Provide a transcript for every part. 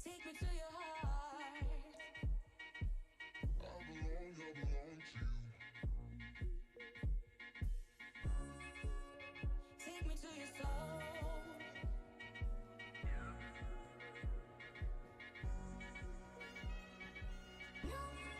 Take me to your heart. I belong to you. Take me to your soul. No one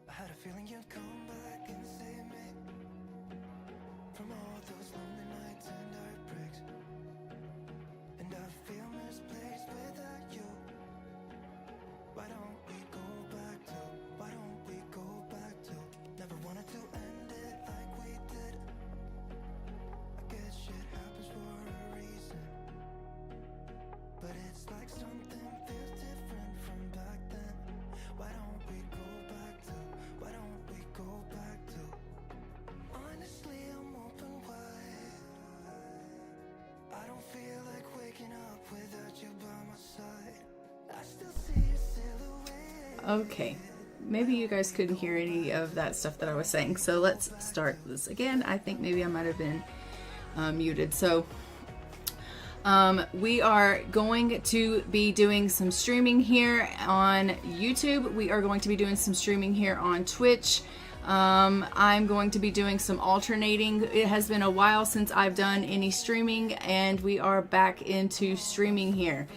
I had a feeling you'd come back and save me from all those lonely nights and heartbreaks. And I feel misplaced without you. Why don't we go back to, why don't we go back to, never wanted to end it like we did. I guess shit happens for a reason, but it's like something feels different from back then. Why don't we go back to, why don't we go back to, honestly I'm open wide. I don't feel like waking up without you by my side. I still see your silhouette. Okay, maybe you guys couldn't hear any of that stuff that I was saying, so let's start this again. I think maybe I might have been muted. So we are going to be doing some streaming here on YouTube. We are going to be doing some streaming here on Twitch. I'm going to be doing some alternating. It has been a while since I've done any streaming, and we are back into streaming here.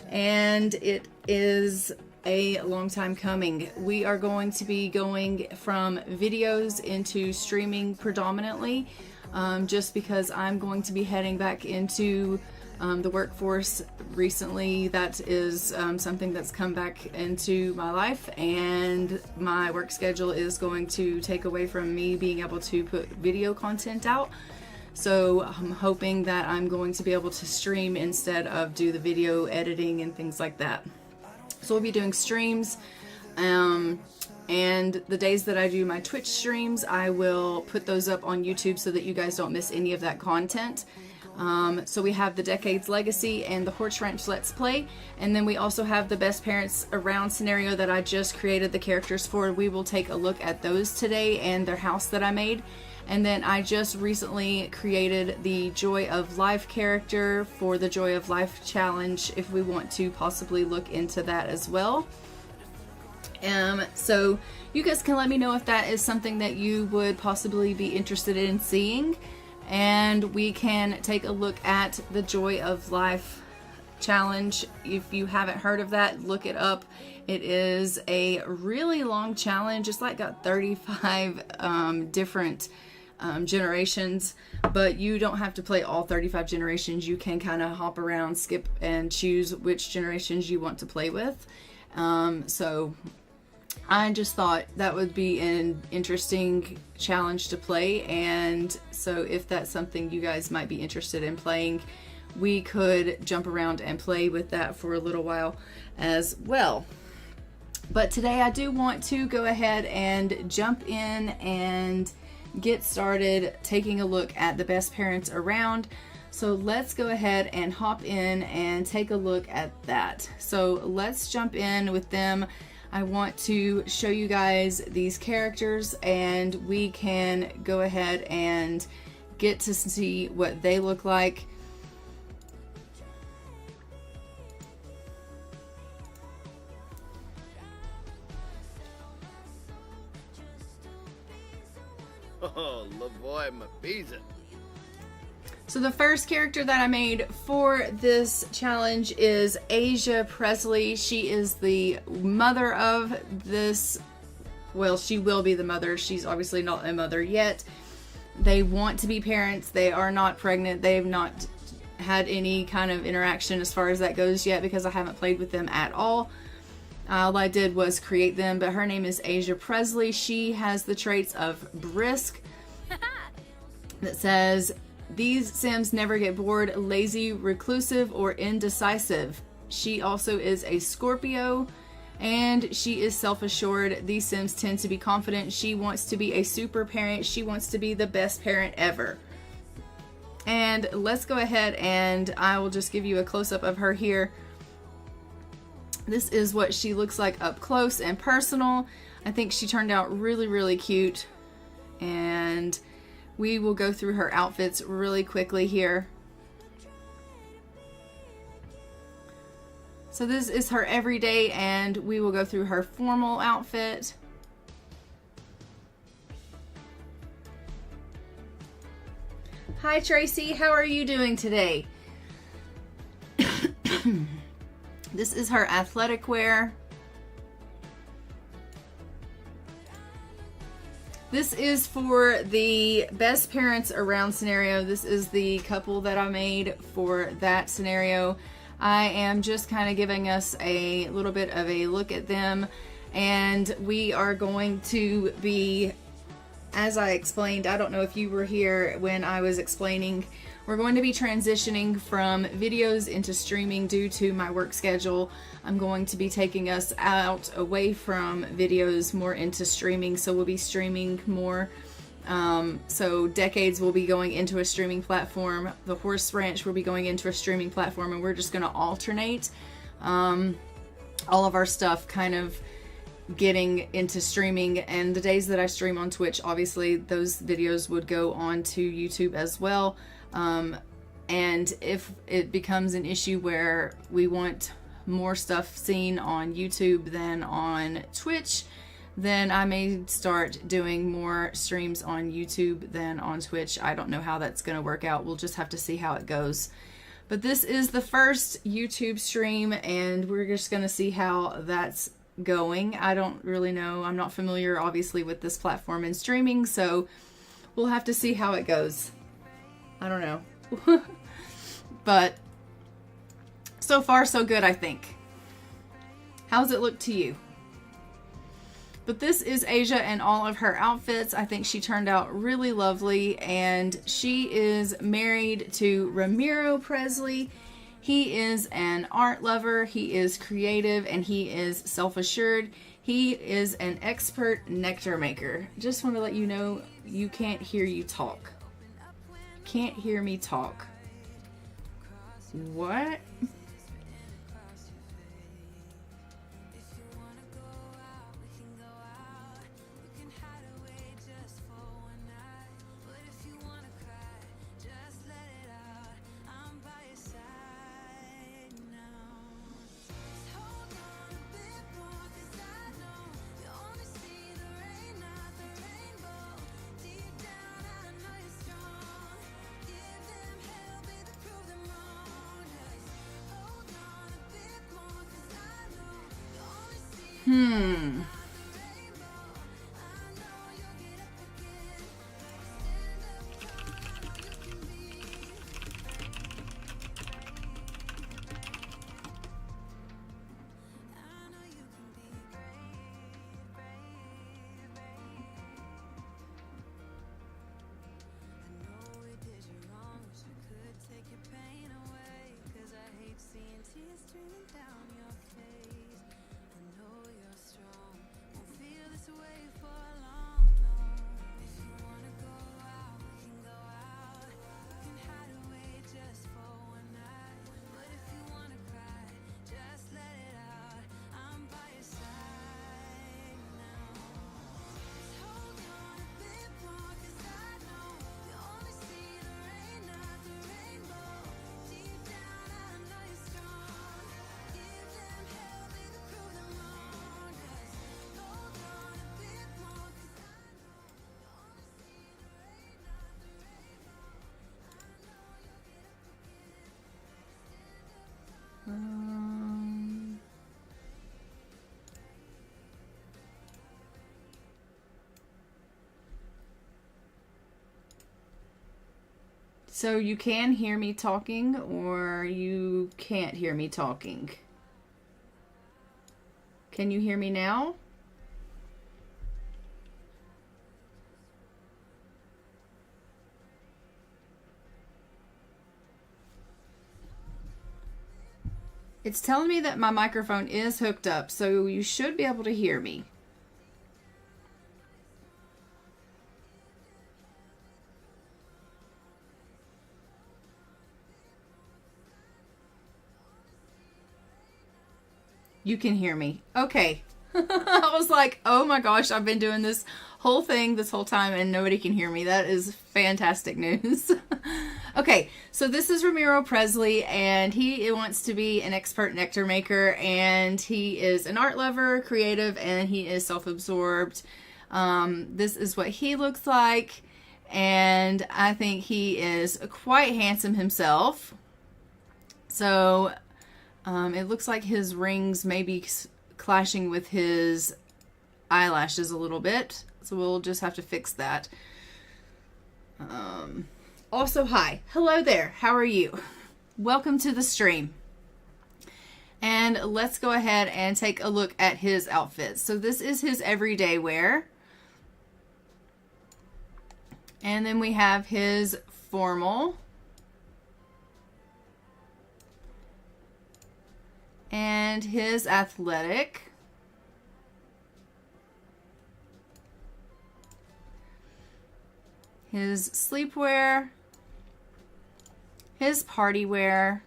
And it is a long time coming. We are going to be going from videos into streaming predominantly, just because I'm going to be heading back into the workforce recently. That is something that's come back into my life, and my work schedule is going to take away from me being able to put video content out. So I'm hoping that I'm going to be able to stream instead of do the video editing and things like that. So we'll be doing streams, and the days that I do my Twitch streams, I will put those up on YouTube so that you guys don't miss any of that content. So we have the Decades Legacy and the Horse Ranch Let's Play. And then we also have the Best Parents Around scenario that I just created the characters for. We will take a look at those today and their house that I made. And then I just recently created the Joy of Life character for the Joy of Life challenge, if we want to possibly look into that as well. So you guys can let me know if that is something that you would possibly be interested in seeing. And we can take a look at the Joy of Life challenge. If you haven't heard of that, look it up. It is a really long challenge. It's like got 35 different generations, but you don't have to play all 35 generations. You can kind of hop around, skip, and choose which generations you want to play with. So I just thought that would be an interesting challenge to play, and so if that's something you guys might be interested in playing, we could jump around and play with that for a little while as well. But today I do want to go ahead and jump in and get started taking a look at the Best Parents Around. So let's go ahead and hop in and take a look at that. So let's jump in with them. I want to show you guys these characters, and we can go ahead and get to see what they look like. Oh, le boy, my pizza. So the first character that I made for this challenge is Asia Presley. She is the mother of this, well, she will be the mother. She's obviously not a mother yet. They want to be parents. They are not pregnant. They have not had any kind of interaction as far as that goes yet, because I haven't played with them at all. All I did was create them, but her name is Asia Presley. She has the traits of brisk, that says, these Sims never get bored, lazy, reclusive, or indecisive. She also is a Scorpio, and she is self-assured. These Sims tend to be confident. She wants to be a super parent. She wants to be the best parent ever. And let's go ahead and I will just give you a close-up of her here. This is what she looks like up close and personal. I think she turned out really, really cute. And we will go through her outfits really quickly here. So this is her everyday, and we will go through her formal outfit. Hi Tracy, how are you doing today? This is her athletic wear. This is for the Best Parents Around scenario. This is the couple that I made for that scenario. I am just kind of giving us a little bit of a look at them, and we are going to be, as I explained, I don't know if you were here when I was explaining, we're going to be transitioning from videos into streaming due to my work schedule. I'm going to be taking us out away from videos more into streaming, so we'll be streaming more. So Decades will be going into a streaming platform. The Horse Ranch will be going into a streaming platform, and we're just going to alternate all of our stuff kind of getting into streaming. And the days that I stream on Twitch, obviously those videos would go on to YouTube as well. And if it becomes an issue where we want more stuff seen on YouTube than on Twitch, then I may start doing more streams on YouTube than on Twitch. I don't know how that's going to work out. We'll just have to see how it goes. But this is the first YouTube stream, and we're just going to see how that's going. I don't really know. I'm not familiar, obviously, with this platform and streaming, so we'll have to see how it goes. I don't know. But so far, so good, I think. How's it look to you? But this is Asia and all of her outfits. I think she turned out really lovely, and she is married to Ramiro Presley. He is an art lover, he is creative, and he is self-assured. He is an expert nectar maker. Just want to let you know, you can't hear you talk. Can't hear me talk. What? So you can hear me talking or you can't hear me talking. Can you hear me now? It's telling me that my microphone is hooked up, so you should be able to hear me. You can hear me. Okay. I was like, oh my gosh, I've been doing this whole thing this whole time and nobody can hear me. That is fantastic news. Okay, so this is Ramiro Presley, and he wants to be an expert nectar maker, and he is an art lover, creative, and he is self-absorbed. This is what he looks like, and I think he is quite handsome himself. So it looks like his rings may be clashing with his eyelashes a little bit, so we'll just have to fix that. Also, hi. Hello there. How are you? Welcome to the stream. And let's go ahead and take a look at his outfits. So this is his everyday wear. And then we have his formal. And his athletic. His sleepwear. His party wear.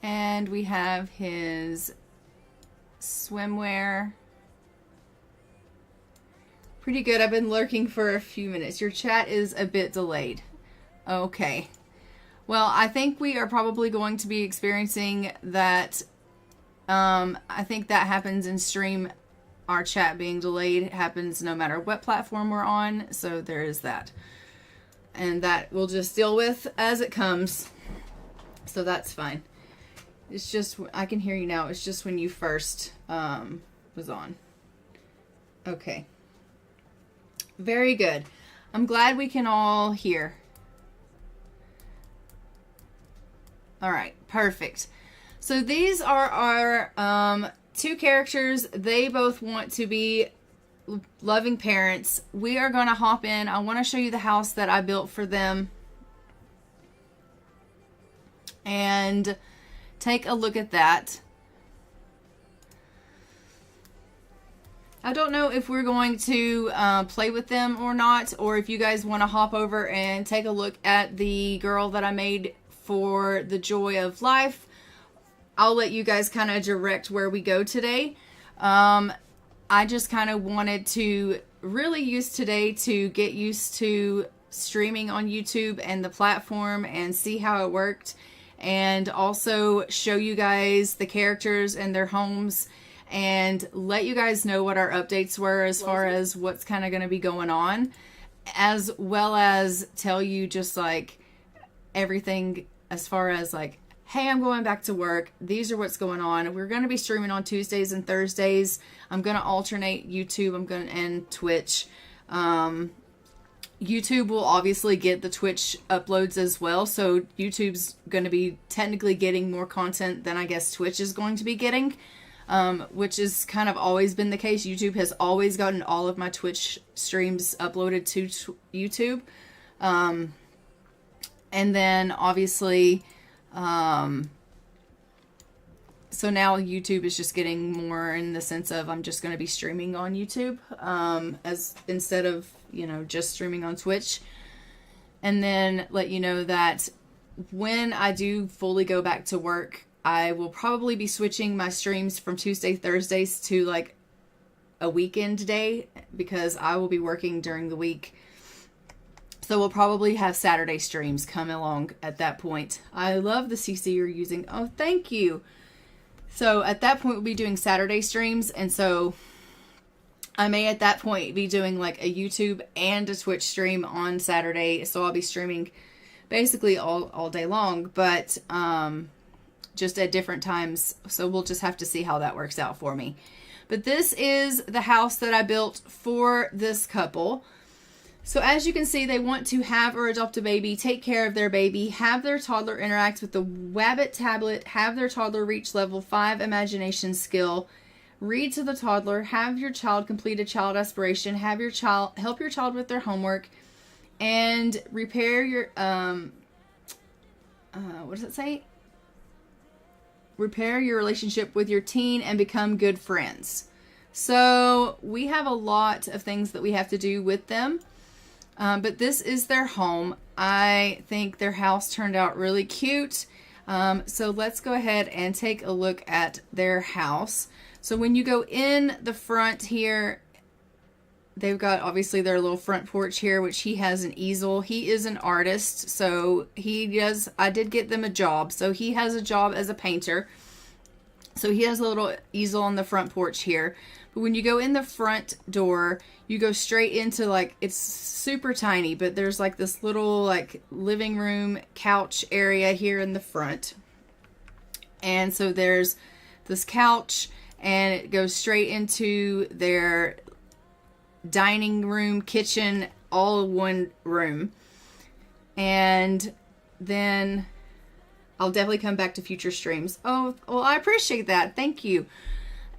And we have his swimwear. Pretty good. I've been lurking for a few minutes. Your chat is a bit delayed. Okay. Well, I think we are probably going to be experiencing that. I think that happens in stream. Our chat being delayed happens no matter what platform we're on. So there is that. And that we'll just deal with as it comes. So that's fine. It's just, I can hear you now. It's just when you first was on. Okay. Very good. I'm glad we can all hear. All right, perfect. So these are our two characters. They both want to be loving parents. We are going to hop in. I want to show you the house that I built for them. And take a look at that. I don't know if we're going to play with them or not, or if you guys want to hop over and take a look at the girl that I made for the Joy of Life. I'll let you guys kind of direct where we go today. I just kind of wanted to really use today to get used to streaming on YouTube and the platform and see how it worked, and also show you guys the characters and their homes and let you guys know what our updates were as far as what's kind of going to be going on, as well as tell you just like everything as far as like, hey, I'm going back to work. These are what's going on. We're going to be streaming on Tuesdays and Thursdays. I'm going to alternate YouTube. And Twitch. YouTube will obviously get the Twitch uploads as well. So YouTube's going to be technically getting more content than I guess Twitch is going to be getting. Which has kind of always been the case. YouTube has always gotten all of my Twitch streams uploaded to YouTube. And then obviously... so now YouTube is just getting more in the sense of I'm just going to be streaming on YouTube, as instead of, just streaming on Twitch. And then let you know that when I do fully go back to work, I will probably be switching my streams from Tuesday, Thursdays to like a weekend day, because I will be working during the week. So we'll probably have Saturday streams come along at that point. I love the CC you're using. Oh, thank you. So at that point, we'll be doing Saturday streams. And so I may at that point be doing like a YouTube and a Twitch stream on Saturday. So I'll be streaming basically all day long, but just at different times. So we'll just have to see how that works out for me. But this is the house that I built for this couple. So as you can see, they want to have or adopt a baby, take care of their baby, have their toddler interact with the Wabbit tablet, have their toddler reach level 5 imagination skill, read to the toddler, have your child complete a child aspiration, have your child help your child with their homework, and repair your what does it say? Repair your relationship with your teen and become good friends. So we have a lot of things that we have to do with them. But this is their home. I think their house turned out really cute. So let's go ahead and take a look at their house. So when you go in the front here, they've got obviously their little front porch here, which he has an easel. He is an artist, so I did get them a job. So he has a job as a painter. So he has a little easel on the front porch here. But when you go in the front door, you go straight into like, it's super tiny, but there's like this little like living room couch area here in the front. And so there's this couch and it goes straight into their dining room, kitchen, all one room. And then I'll definitely come back to future streams. Oh, well, I appreciate that. Thank you.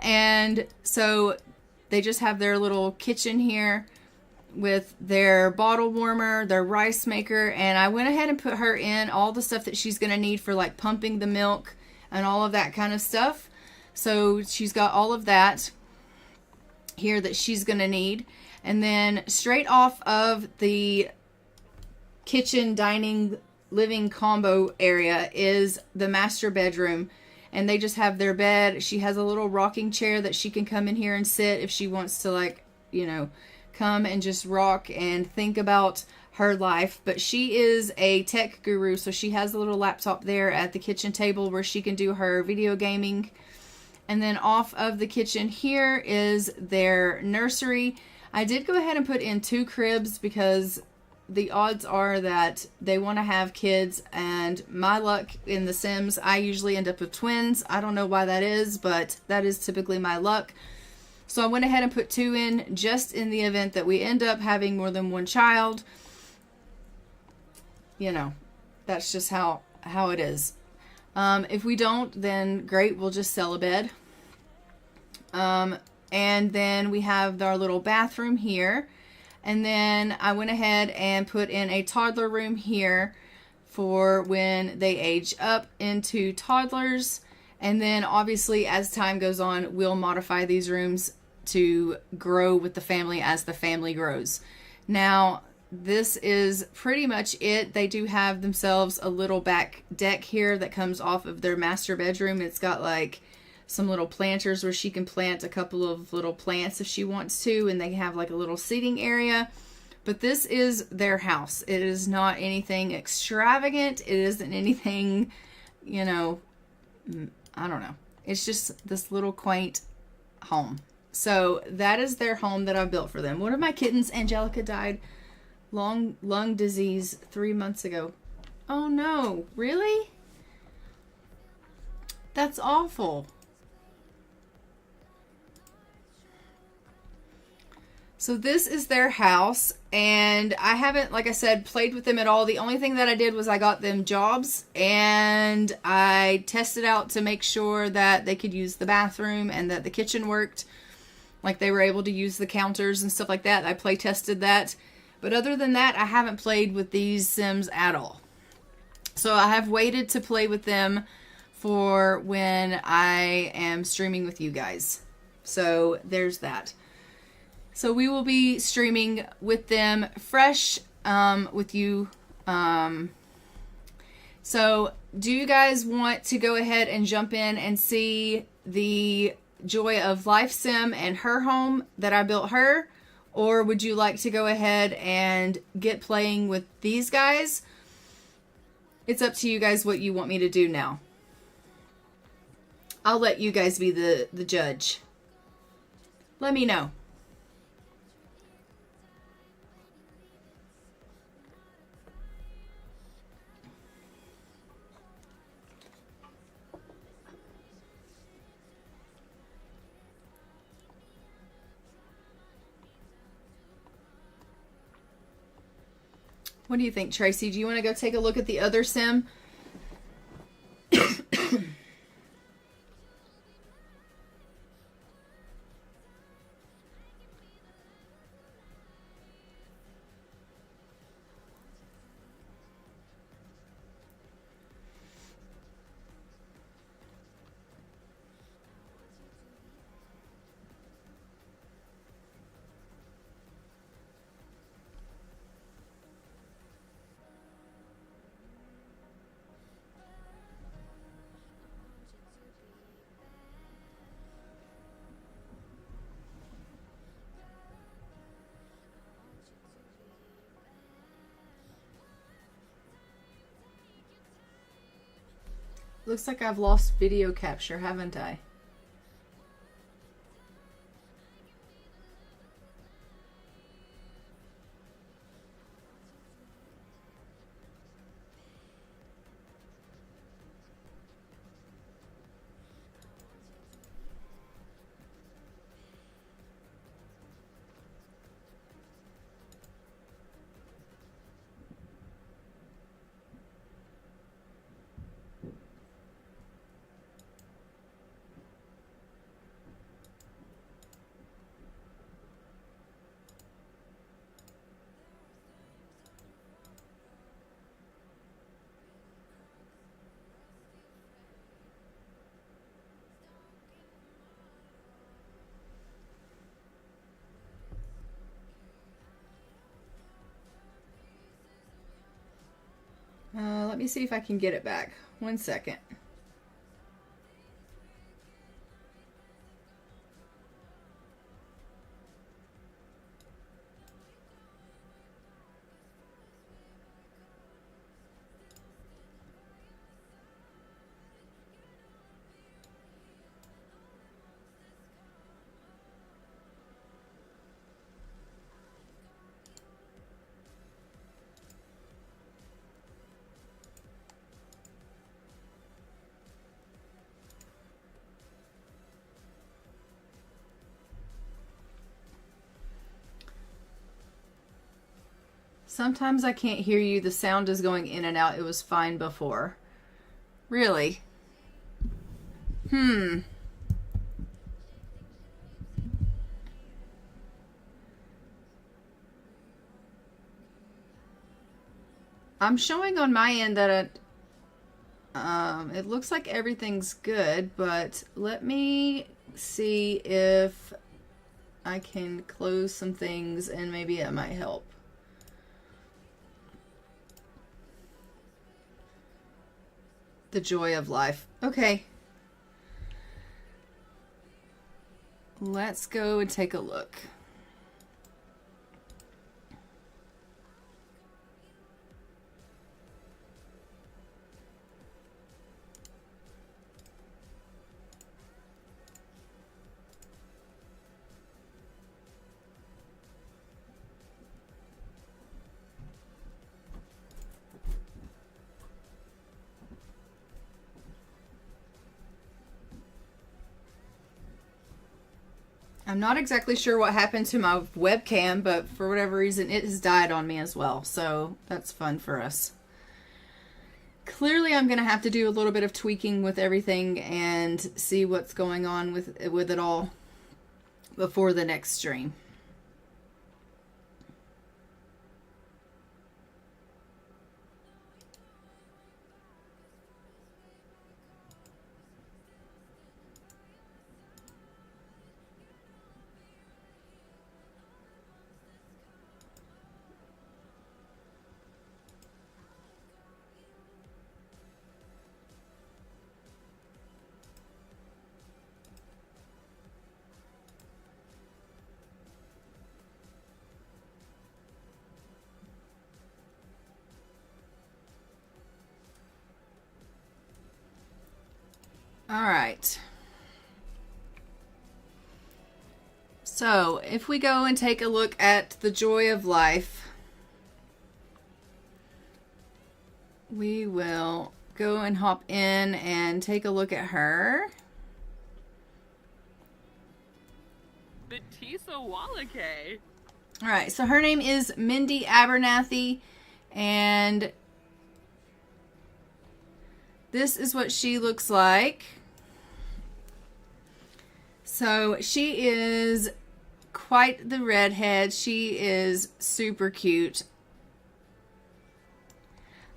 And so they just have their little kitchen here with their bottle warmer, their rice maker, and I went ahead and put her in all the stuff that she's going to need for like pumping the milk and all of that kind of stuff. So she's got all of that here that she's going to need. And then straight off of the kitchen, dining, living combo area is the master bedroom. And they just have their bed. She has a little rocking chair that she can come in here and sit if she wants to, like, come and just rock and think about her life. But she is a tech guru, so she has a little laptop there at the kitchen table where she can do her video gaming. And then off of the kitchen here is their nursery. I did go ahead and put in 2 cribs because the odds are that they want to have kids, and my luck in The Sims, I usually end up with twins. I don't know why that is, but that is typically my luck. So I went ahead and put 2 in just in the event that we end up having more than one child. That's just how it is. If we don't, then great, we'll just sell a bed. And then we have our little bathroom here. And then I went ahead and put in a toddler room here for when they age up into toddlers. And then obviously as time goes on, we'll modify these rooms to grow with the family as the family grows. Now, this is pretty much it. They do have themselves a little back deck here that comes off of their master bedroom. It's got like some little planters where she can plant a couple of little plants if she wants to, and they have like a little seating area. But this is their house. It is not anything extravagant. It isn't anything, you know, I don't know. It's just this little quaint home. So that is their home that I built for them. One of my kittens, Angelica, died lung disease 3 months ago. Oh no, really? That's awful. So this is their house, and I haven't, like I said, played with them at all. The only thing that I did was I got them jobs, and I tested out to make sure that they could use the bathroom and that the kitchen worked. Like they were able to use the counters and stuff like that. I play tested that. But other than that, I haven't played with these Sims at all. So I have waited to play with them for when I am streaming with you guys. So there's that. So we will be streaming with them fresh with you. So do you guys want to go ahead and jump in and see the Joy of Life Sim and her home that I built her? Or would you like to go ahead and get playing with these guys? It's up to you guys what you want me to do now. I'll let you guys be the judge. Let me know. What do you think, Tracy? Do you want to go take a look at the other sim? Looks like I've lost video capture, haven't I? Let me see if I can get it back. 1 second. Sometimes I can't hear you. The sound is going in and out. It was fine before. Really? I'm showing on my end that it looks like everything's good, but let me see if I can close some things and maybe it might help. The joy of life. Okay. Let's go and take a look. I'm not exactly sure what happened to my webcam, but for whatever reason, it has died on me as well. So that's fun for us. Clearly, I'm going to have to do a little bit of tweaking with everything and see what's going on with it all before the next stream. All right. So if we go and take a look at the joy of life, we will go and hop in and take a look at her. Batisa Wallake. All right, so her name is Mindy Abernathy, and this is what she looks like. So she is quite the redhead. She is super cute.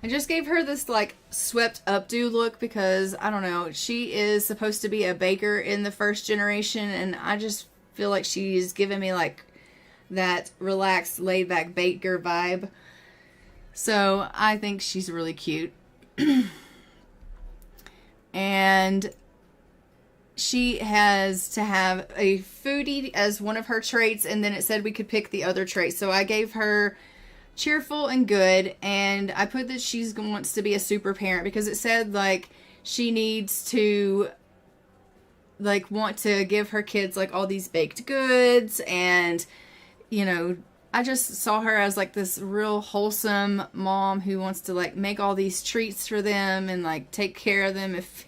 I just gave her this like swept updo look because, I don't know, she is supposed to be a baker in the first generation, and I just feel like she's giving me like that relaxed, laid back baker vibe. So I think she's really cute. And she has to have a foodie as one of her traits, and then it said we could pick the other traits. So I gave her cheerful and good, and I put that she wants to be a super parent because it said like she needs to like want to give her kids like all these baked goods, and you know, I just saw her as like this real wholesome mom who wants to like make all these treats for them and like take care of them if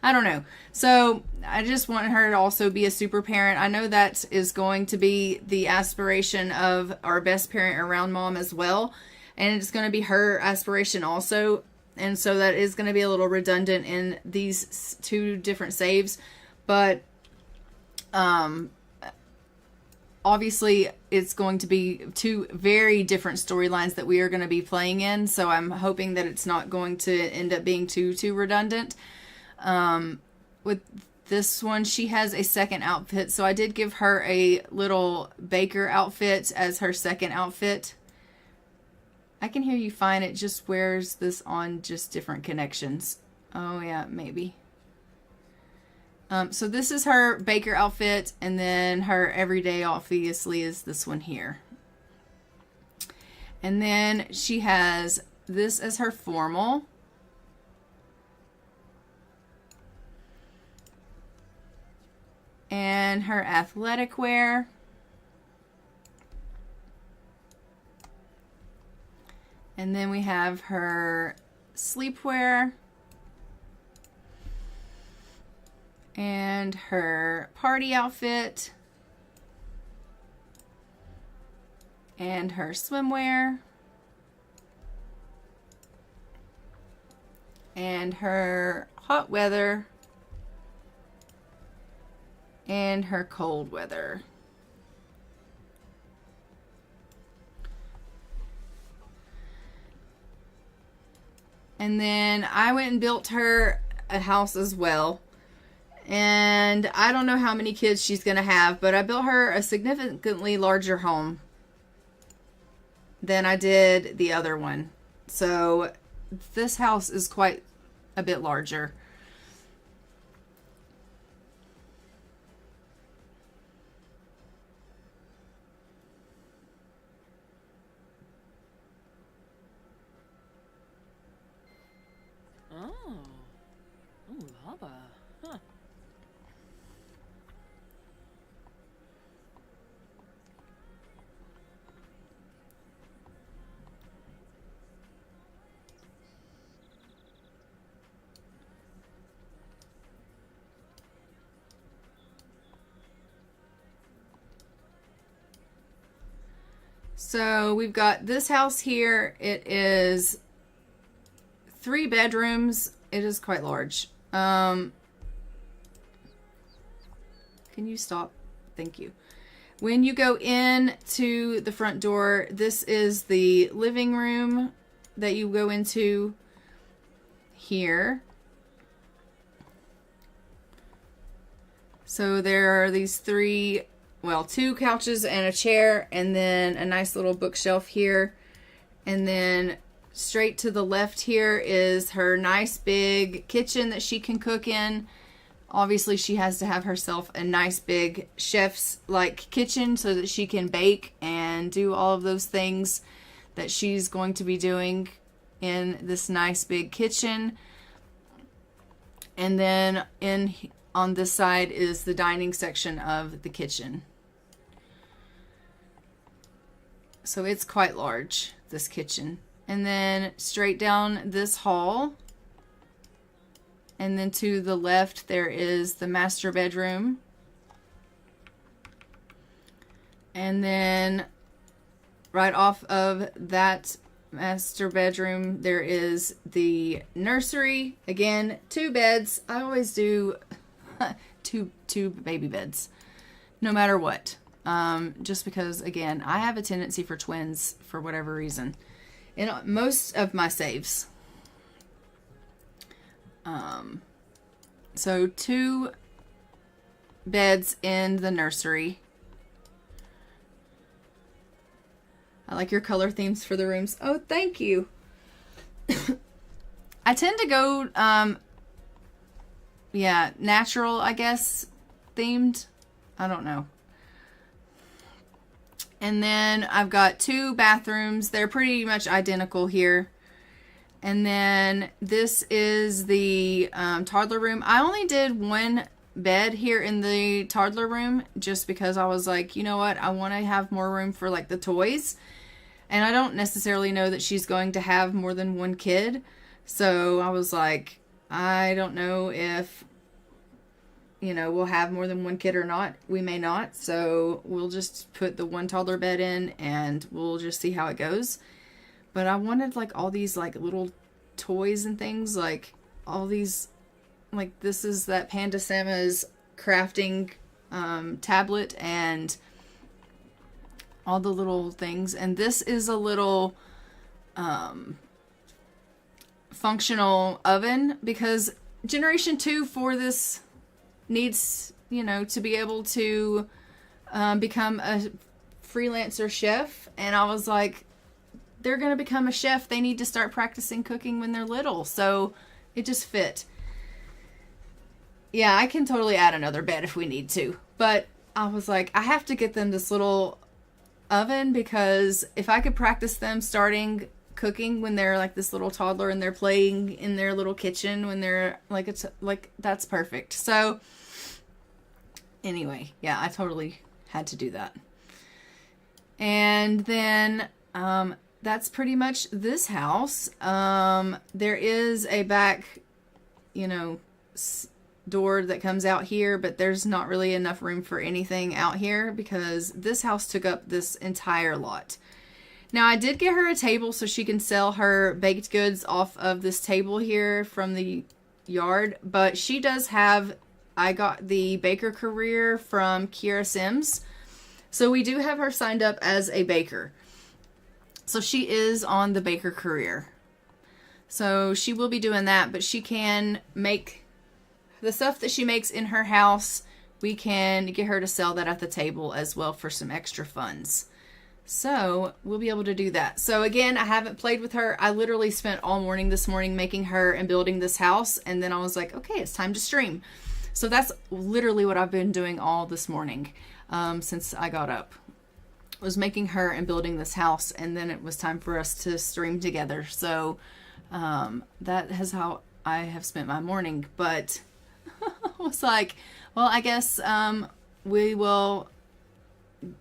I don't know. So I just want her to also be a super parent. I know that is going to be the aspiration of our best parent around mom as well. And it's going to be her aspiration also. And so that is going to be a little redundant in these two different saves. But obviously it's going to be two very different storylines that we are going to be playing in. So I'm hoping that it's not going to end up being too redundant. With this one, she has a second outfit, so I did give her a little baker outfit as her second outfit. I can hear you fine. It just wears this on just different connections. Oh yeah, maybe. So this is her baker outfit, and then her everyday obviously is this one here. And then she has this as her formal. And her athletic wear. And then we have her sleepwear. And her party outfit. And her swimwear. And her hot weather. And her cold weather. And then I went and built her a house as well. And I don't know how many kids she's going to have, but I built her a significantly larger home than I did the other one. So this house is quite a bit larger. Oh. Oh, lava. Huh. So we've got this house here. It is 3 bedrooms. It is quite large. Can you stop? Thank you. When you go in to the front door, this is the living room that you go into here. So there are these 2 couches and a chair, and then a nice little bookshelf here. And then straight to the left here is her nice big kitchen that she can cook in. Obviously, she has to have herself a nice big chef's like kitchen so that she can bake and do all of those things that she's going to be doing in this nice big kitchen. And then on this side is the dining section of the kitchen. So it's quite large, this kitchen. And then straight down this hall, and then to the left there is the master bedroom. And then right off of that master bedroom there is the nursery. Again, 2 beds. I always do two baby beds, no matter what. Just because, again, I have a tendency for twins for whatever reason in most of my saves. So 2 beds in the nursery. I like your color themes for the rooms. Oh, thank you. I tend to go, natural, I guess, themed. I don't know. And then I've got 2 bathrooms. They're pretty much identical here. And then this is the toddler room. I only did 1 bed here in the toddler room just because I was like, you know what? I want to have more room for like the toys. And I don't necessarily know that she's going to have more than 1 kid. So I was like, I don't know if, we'll have more than 1 kid or not. We may not. So we'll just put the 1 toddler bed in and we'll just see how it goes. But I wanted like all these like little toys and things, like all these, like this is that Panda Sama's crafting tablet and all the little things. And this is a little functional oven because generation 2 for this needs, to be able to become a freelancer chef. And I was like, they're going to become a chef. They need to start practicing cooking when they're little. So it just fit. Yeah, I can totally add another bed if we need to. But I was like, I have to get them this little oven because if I could practice them starting cooking when they're like this little toddler and they're playing in their little kitchen when they're like, it's like, that's perfect. So anyway, yeah, I totally had to do that. And then, that's pretty much this house. There is a back, door that comes out here, but there's not really enough room for anything out here because this house took up this entire lot. Now, I did get her a table so she can sell her baked goods off of this table here from the yard, but she does have, I got the baker career from Kiera Sims, so we do have her signed up as a baker. So she is on the baker career. So she will be doing that, but she can make the stuff that she makes in her house, we can get her to sell that at the table as well for some extra funds. So we'll be able to do that. So again, I haven't played with her. I literally spent all morning this morning making her and building this house. And then I was like, okay, it's time to stream. So that's literally what I've been doing all this morning since I got up. Was making her and building this house. And then it was time for us to stream together. So that is how I have spent my morning. But I was like, well, I guess we will,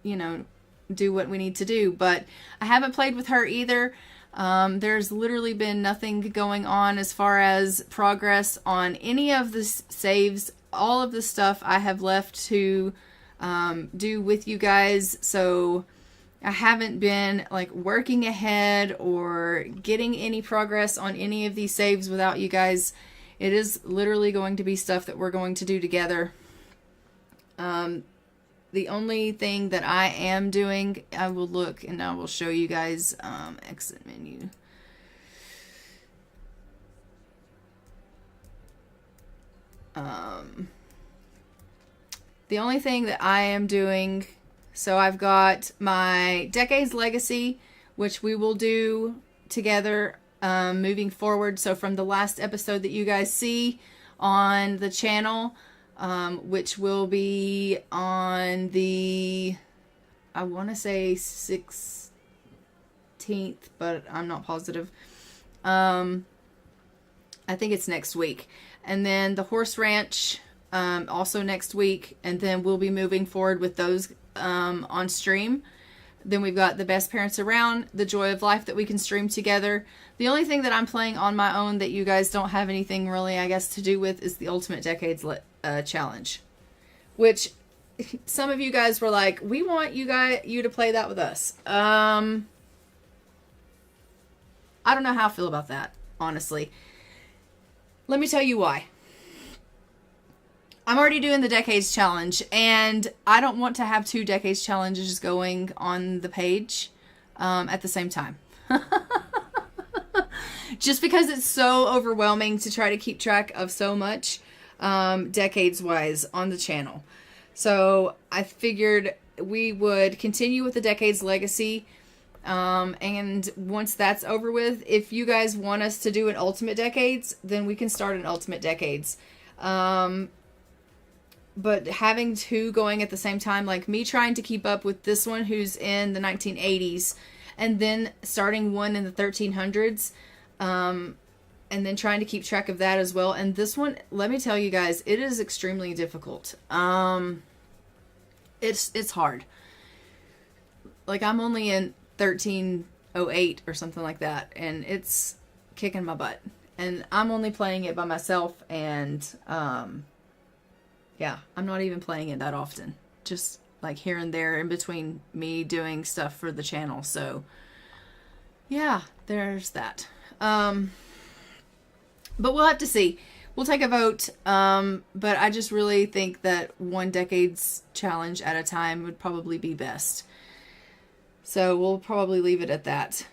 you know, do what we need to do. But I haven't played with her either. There's literally been nothing going on as far as progress on any of the saves. All of the stuff I have left to do with you guys. So I haven't been like working ahead or getting any progress on any of these saves without you guys. It is literally going to be stuff that we're going to do together. The only thing that I am doing, I will look and I will show you guys exit menu. The only thing that I am doing, so I've got my Decades Legacy, which we will do together moving forward. So from the last episode that you guys see on the channel, which will be on the, I want to say 16th, but I'm not positive. I think it's next week. And then the Horse Ranch, also next week. And then we'll be moving forward with those on stream. Then we've got the Best Parents Around, the Joy of Life that we can stream together. The only thing that I'm playing on my own that you guys don't have anything really, I guess, to do with is the Ultimate Decades Challenge. Which some of you guys were like, we want you to play that with us. I don't know how I feel about that, honestly. Let me tell you why. I'm already doing the Decades Challenge, and I don't want to have 2 Decades Challenges going on the page at the same time. Just because it's so overwhelming to try to keep track of so much decades-wise on the channel. So I figured we would continue with the Decades Legacy, and once that's over with, if you guys want us to do an Ultimate Decades, then we can start an Ultimate Decades. But having 2 going at the same time, like me trying to keep up with this one who's in the 1980s, and then starting one in the 1300s, and then trying to keep track of that as well. And this one, let me tell you guys, it is extremely difficult. It's hard. Like, I'm only in 1308 or something like that, and it's kicking my butt. And I'm only playing it by myself, and yeah, I'm not even playing it that often. Just like here and there in between me doing stuff for the channel. So yeah, there's that. But we'll have to see. We'll take a vote. But I just really think that 1 Decades Challenge at a time would probably be best. So we'll probably leave it at that.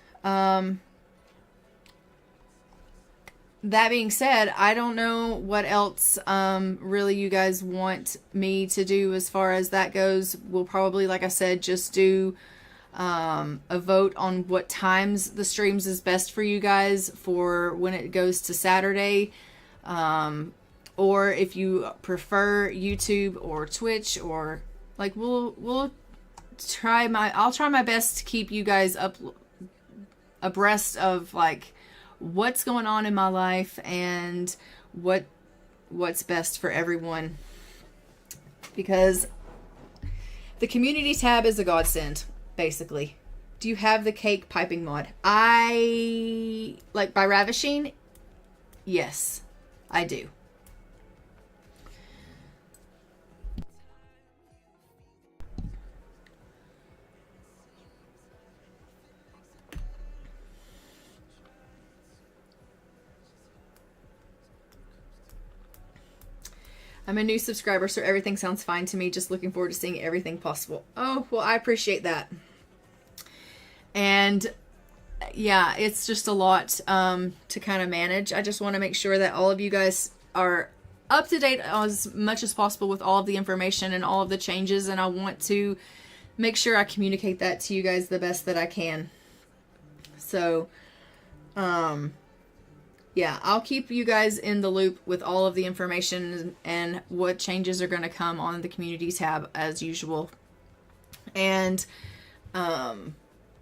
That being said, I don't know what else really you guys want me to do as far as that goes. We'll probably, like I said, just do a vote on what times the streams is best for you guys for when it goes to Saturday. Or if you prefer YouTube or Twitch, or like I'll try my best to keep you guys abreast of like what's going on in my life and what's best for everyone, because the community tab is a godsend, basically. Do you have the cake piping mod? I like by Ravishing? Yes, I do. I'm a new subscriber, so everything sounds fine to me. Just looking forward to seeing everything possible. Oh, well, I appreciate that. And yeah, it's just a lot to kind of manage. I just want to make sure that all of you guys are up to date as much as possible with all of the information and all of the changes, and I want to make sure I communicate that to you guys the best that I can. So, yeah, I'll keep you guys in the loop with all of the information and what changes are going to come on the community tab as usual. And,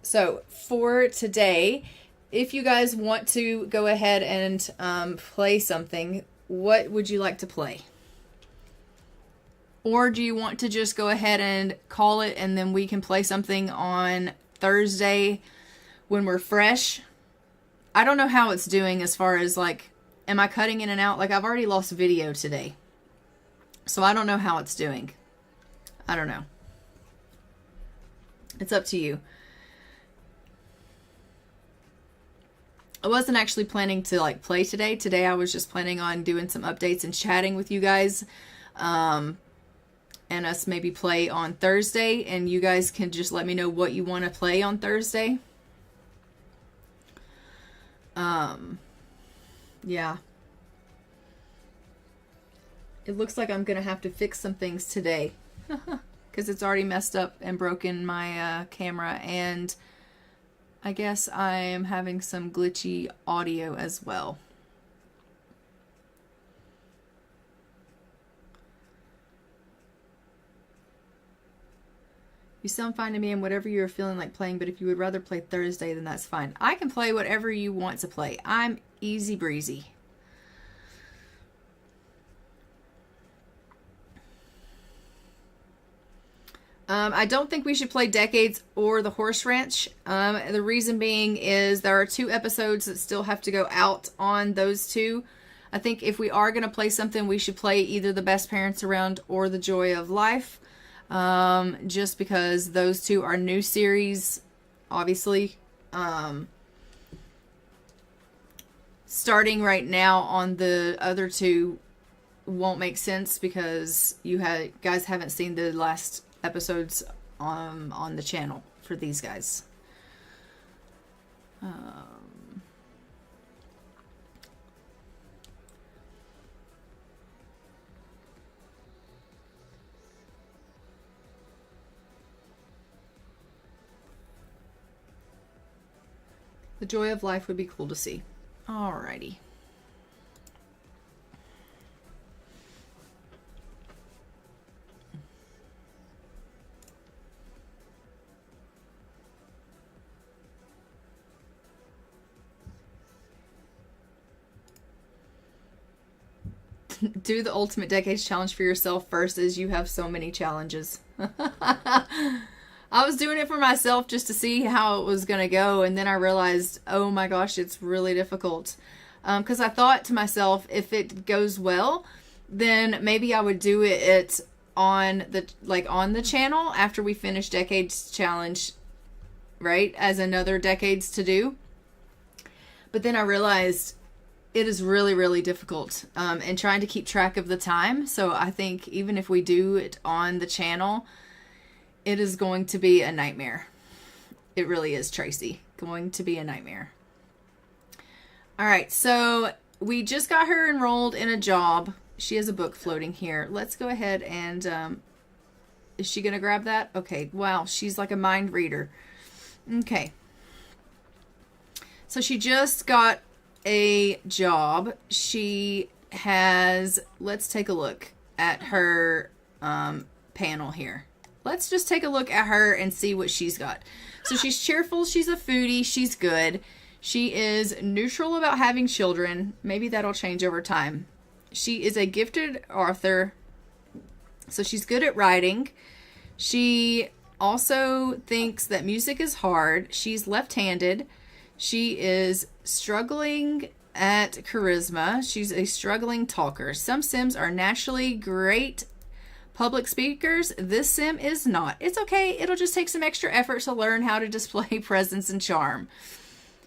so for today, if you guys want to go ahead and play something, what would you like to play? Or do you want to just go ahead and call it and then we can play something on Thursday when we're fresh? I don't know how it's doing as far as like, am I cutting in and out? Like I've already lost video today. So I don't know how it's doing. I don't know. It's up to you. I wasn't actually planning to like play today. Today I was just planning on doing some updates and chatting with you guys. And us maybe play on Thursday. And you guys can just let me know what you want to play on Thursday. Yeah. It looks like I'm going to have to fix some things today. Because it's already messed up and broken my camera. And I guess I am having some glitchy audio as well. You sound fine to me and whatever you're feeling like playing, but if you would rather play Thursday, then that's fine. I can play whatever you want to play. I'm easy breezy. I don't think we should play Decades or the Horse Ranch. The reason being is there are 2 episodes that still have to go out on those 2. I think if we are going to play something, we should play either The Best Parents Around or The Joy of Life. Just because those 2 are new series, obviously. Starting right now on the other 2 won't make sense because you guys haven't seen the last episodes on the channel for these guys. The Joy of Life would be cool to see. Alrighty. Do the Ultimate Decades Challenge for yourself first, as you have so many challenges. I was doing it for myself just to see how it was going to go, and then I realized, oh my gosh, it's really difficult. Because I thought to myself, if it goes well, then maybe I would do it on the channel after we finish Decades Challenge, right? As another Decades to do. But then I realized it is really, really difficult, and trying to keep track of the time. So I think even if we do it on the channel, it is going to be a nightmare. It really is, Tracy. Going to be a nightmare. All right, so we just got her enrolled in a job. She has a book floating here. Let's go ahead and, is she going to grab that? Okay, wow, she's like a mind reader. Okay. So she just got a job. She has, let's take a look at her panel here. Let's just take a look at her and see what she's got. So she's cheerful, she's a foodie, she's good. She is neutral about having children. Maybe that'll change over time. She is a gifted author, so she's good at writing. She also thinks that music is hard. She's left-handed. She is struggling at charisma. She's a struggling talker. Some Sims are naturally great public speakers. This Sim is not. It's okay. It'll just take some extra effort to learn how to display presence and charm.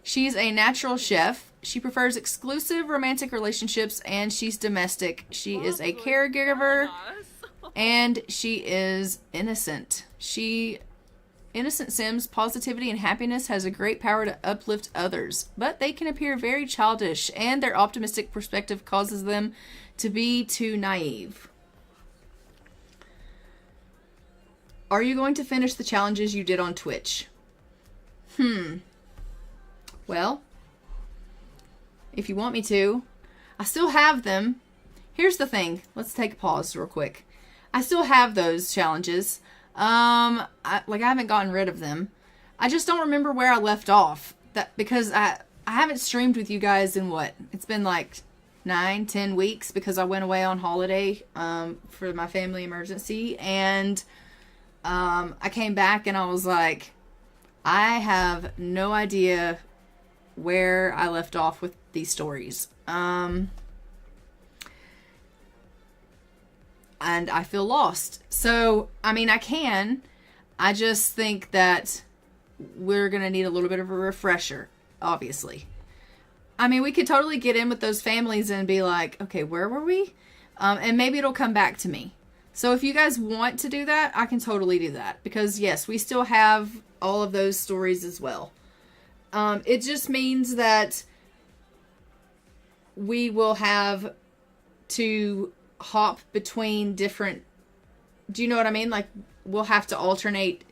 She's a natural chef. She prefers exclusive romantic relationships, and she's domestic. She is a caregiver, and she is innocent. She Innocent Sims, positivity and happiness has a great power to uplift others, but they can appear very childish, and their optimistic perspective causes them to be too naive. Are you going to finish the challenges you did on Twitch? Well, if you want me to. I still have them. Here's the thing. Let's take a pause real quick. I still have those challenges. I haven't gotten rid of them. I just don't remember where I left off. Because I haven't streamed with you guys in what? It's been like 9-10 weeks because I went away on holiday for my family emergency, and I came back and I was like, I have no idea where I left off with these stories. And I feel lost. So, I mean, I just think that we're going to need a little bit of a refresher, obviously. I mean, we could totally get in with those families and be like, okay, where were we? And maybe it'll come back to me. So if you guys want to do that, I can totally do that. Because, yes, we still have all of those stories as well. It just means that we will have to hop between different... Do you know what I mean? Like, we'll have to alternate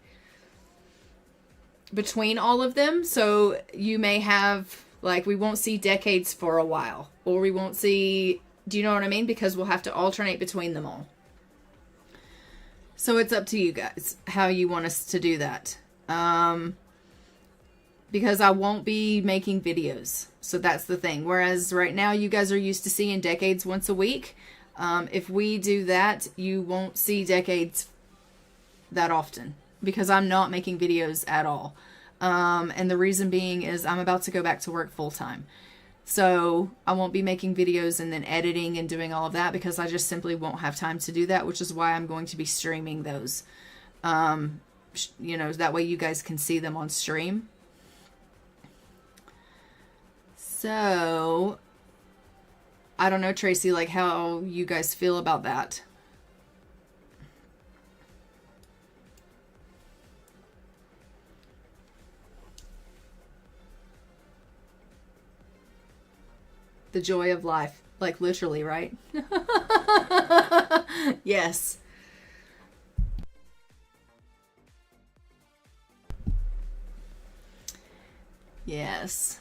between all of them. So you may have... Like, we won't see decades for a while. Or we won't see... Do you know what I mean? Because we'll have to alternate between them all. So it's up to you guys how you want us to do that. Because I won't be making videos. So that's the thing. Whereas right now you guys are used to seeing decades once a week. If we do that, you won't see decades that often. Because I'm not making videos at all. And the reason being is I'm about to go back to work full time. So I won't be making videos and then editing and doing all of that because I just simply won't have time to do that, which is why I'm going to be streaming those. You know, that way you guys can see them on stream. So, I don't know, Tracy, like how you guys feel about that. The joy of life. Like, literally, right? Yes. Yes.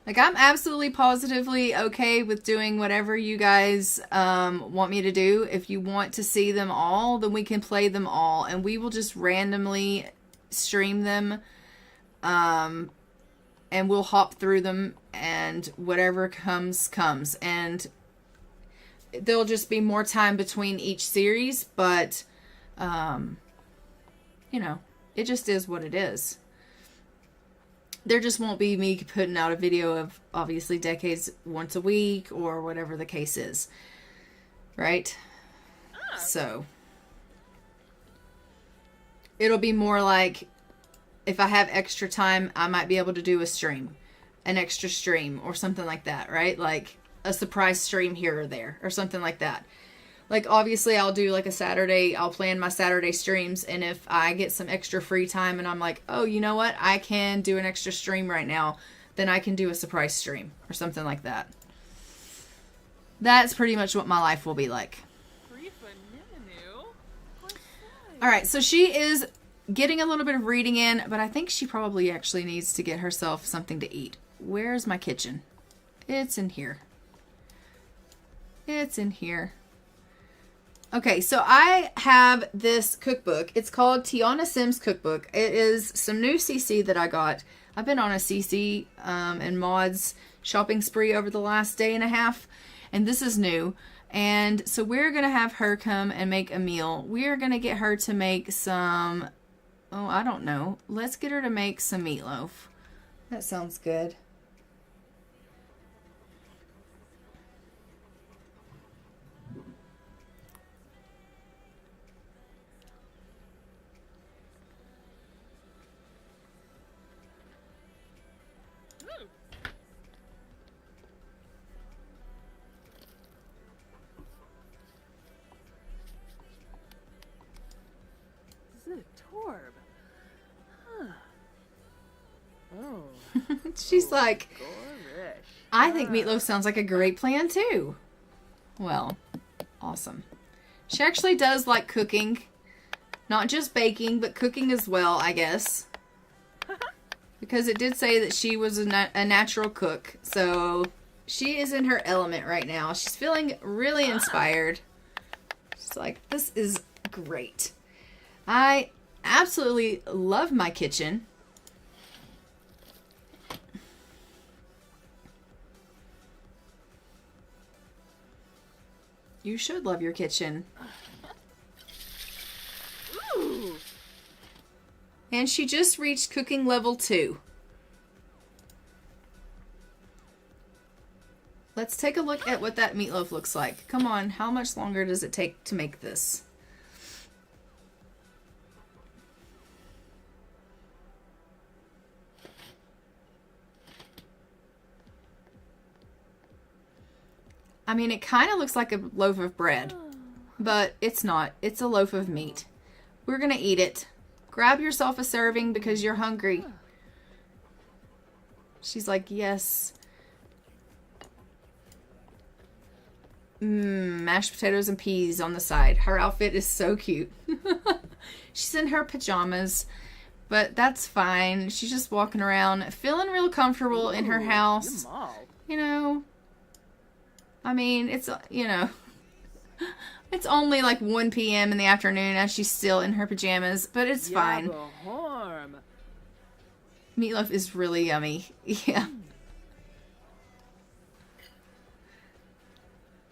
Like, I'm absolutely positively okay with doing whatever you guys want me to do. If you want to see them all, then we can play them all. And we will just randomly stream them. And we'll hop through them, and whatever comes, comes. And there'll just be more time between each series, but, you know, it just is what it is. There just won't be me putting out a video of, obviously, decades once a week, or whatever the case is. Right? So, it'll be more like... If I have extra time, I might be able to do a stream. An extra stream or something like that, right? Like a surprise stream here or there or something like that. Like, obviously, I'll do like a Saturday. I'll plan my Saturday streams. And if I get some extra free time and I'm like, oh, you know what? I can do an extra stream right now. Then I can do a surprise stream or something like that. That's pretty much what my life will be like. All right, so she is... getting a little bit of reading in, but I think she probably actually needs to get herself something to eat. Where's my kitchen? It's in here. It's in here. Okay, so I have this cookbook. It's called Tiana Sims Cookbook. It is some new CC that I got. I've been on a CC and mods shopping spree over the last day and a half, and this is new. And so we're going to have her come and make a meal. We're going to get her to make some... Oh, I don't know. Let's get her to make some meatloaf. That sounds good. She's like, Gorish. I think meatloaf sounds like a great plan too. Well, awesome. She actually does like cooking. Not just baking, but cooking as well, I guess. Because it did say that she was a natural cook. So she is in her element right now. She's feeling really inspired. She's like, this is great. I absolutely love my kitchen. You should love your kitchen. Ooh. And she just reached cooking level 2. Let's take a look at what that meatloaf looks like. Come on, how much longer does it take to make this? I mean, it kind of looks like a loaf of bread, but it's not. It's a loaf of meat. We're going to eat it. Grab yourself a serving because you're hungry. She's like, yes. Mashed potatoes and peas on the side. Her outfit is so cute. She's in her pajamas, but that's fine. She's just walking around, feeling real comfortable in her house. You know, I mean, it's, you know, it's only like 1 p.m. in the afternoon and she's still in her pajamas, but it's fine. Meatloaf is really yummy. Yeah.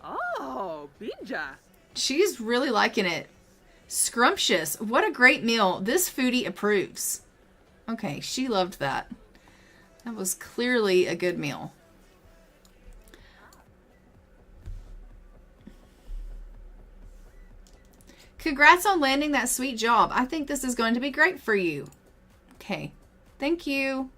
Oh, Binja. She's really liking it. Scrumptious. What a great meal. This foodie approves. Okay, she loved that. That was clearly a good meal. Congrats on landing that sweet job. I think this is going to be great for you. Okay. Thank you.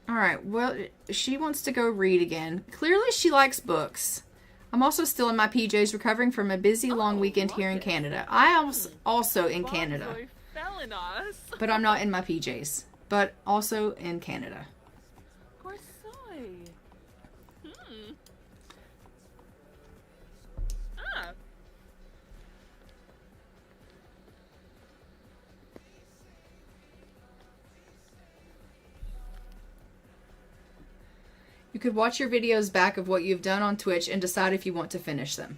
All right. Well, she wants to go read again. Clearly, she likes books. I'm also still in my PJs recovering from a busy long weekend here in Canada. I am also in Canada. But I'm not in my PJs. But also in Canada. You could watch your videos back of what you've done on Twitch and decide if you want to finish them.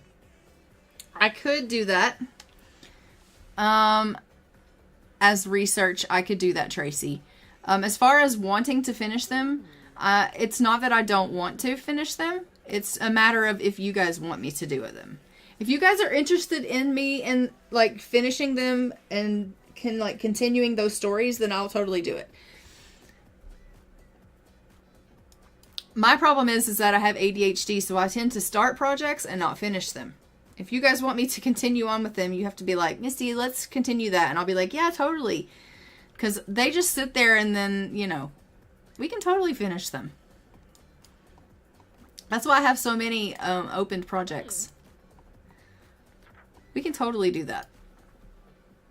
I could do that. As research, I could do that, Tracy. As far as wanting to finish them, it's not that I don't want to finish them. It's a matter of if you guys want me to do them. If you guys are interested in me and like finishing them and can like continuing those stories, then I'll totally do it. My problem is that I have ADHD, so I tend to start projects and not finish them. If you guys want me to continue on with them, you have to be like, Misty, let's continue that. And I'll be like, yeah, totally. Because they just sit there and then, you know, we can totally finish them. That's why I have so many opened projects. We can totally do that.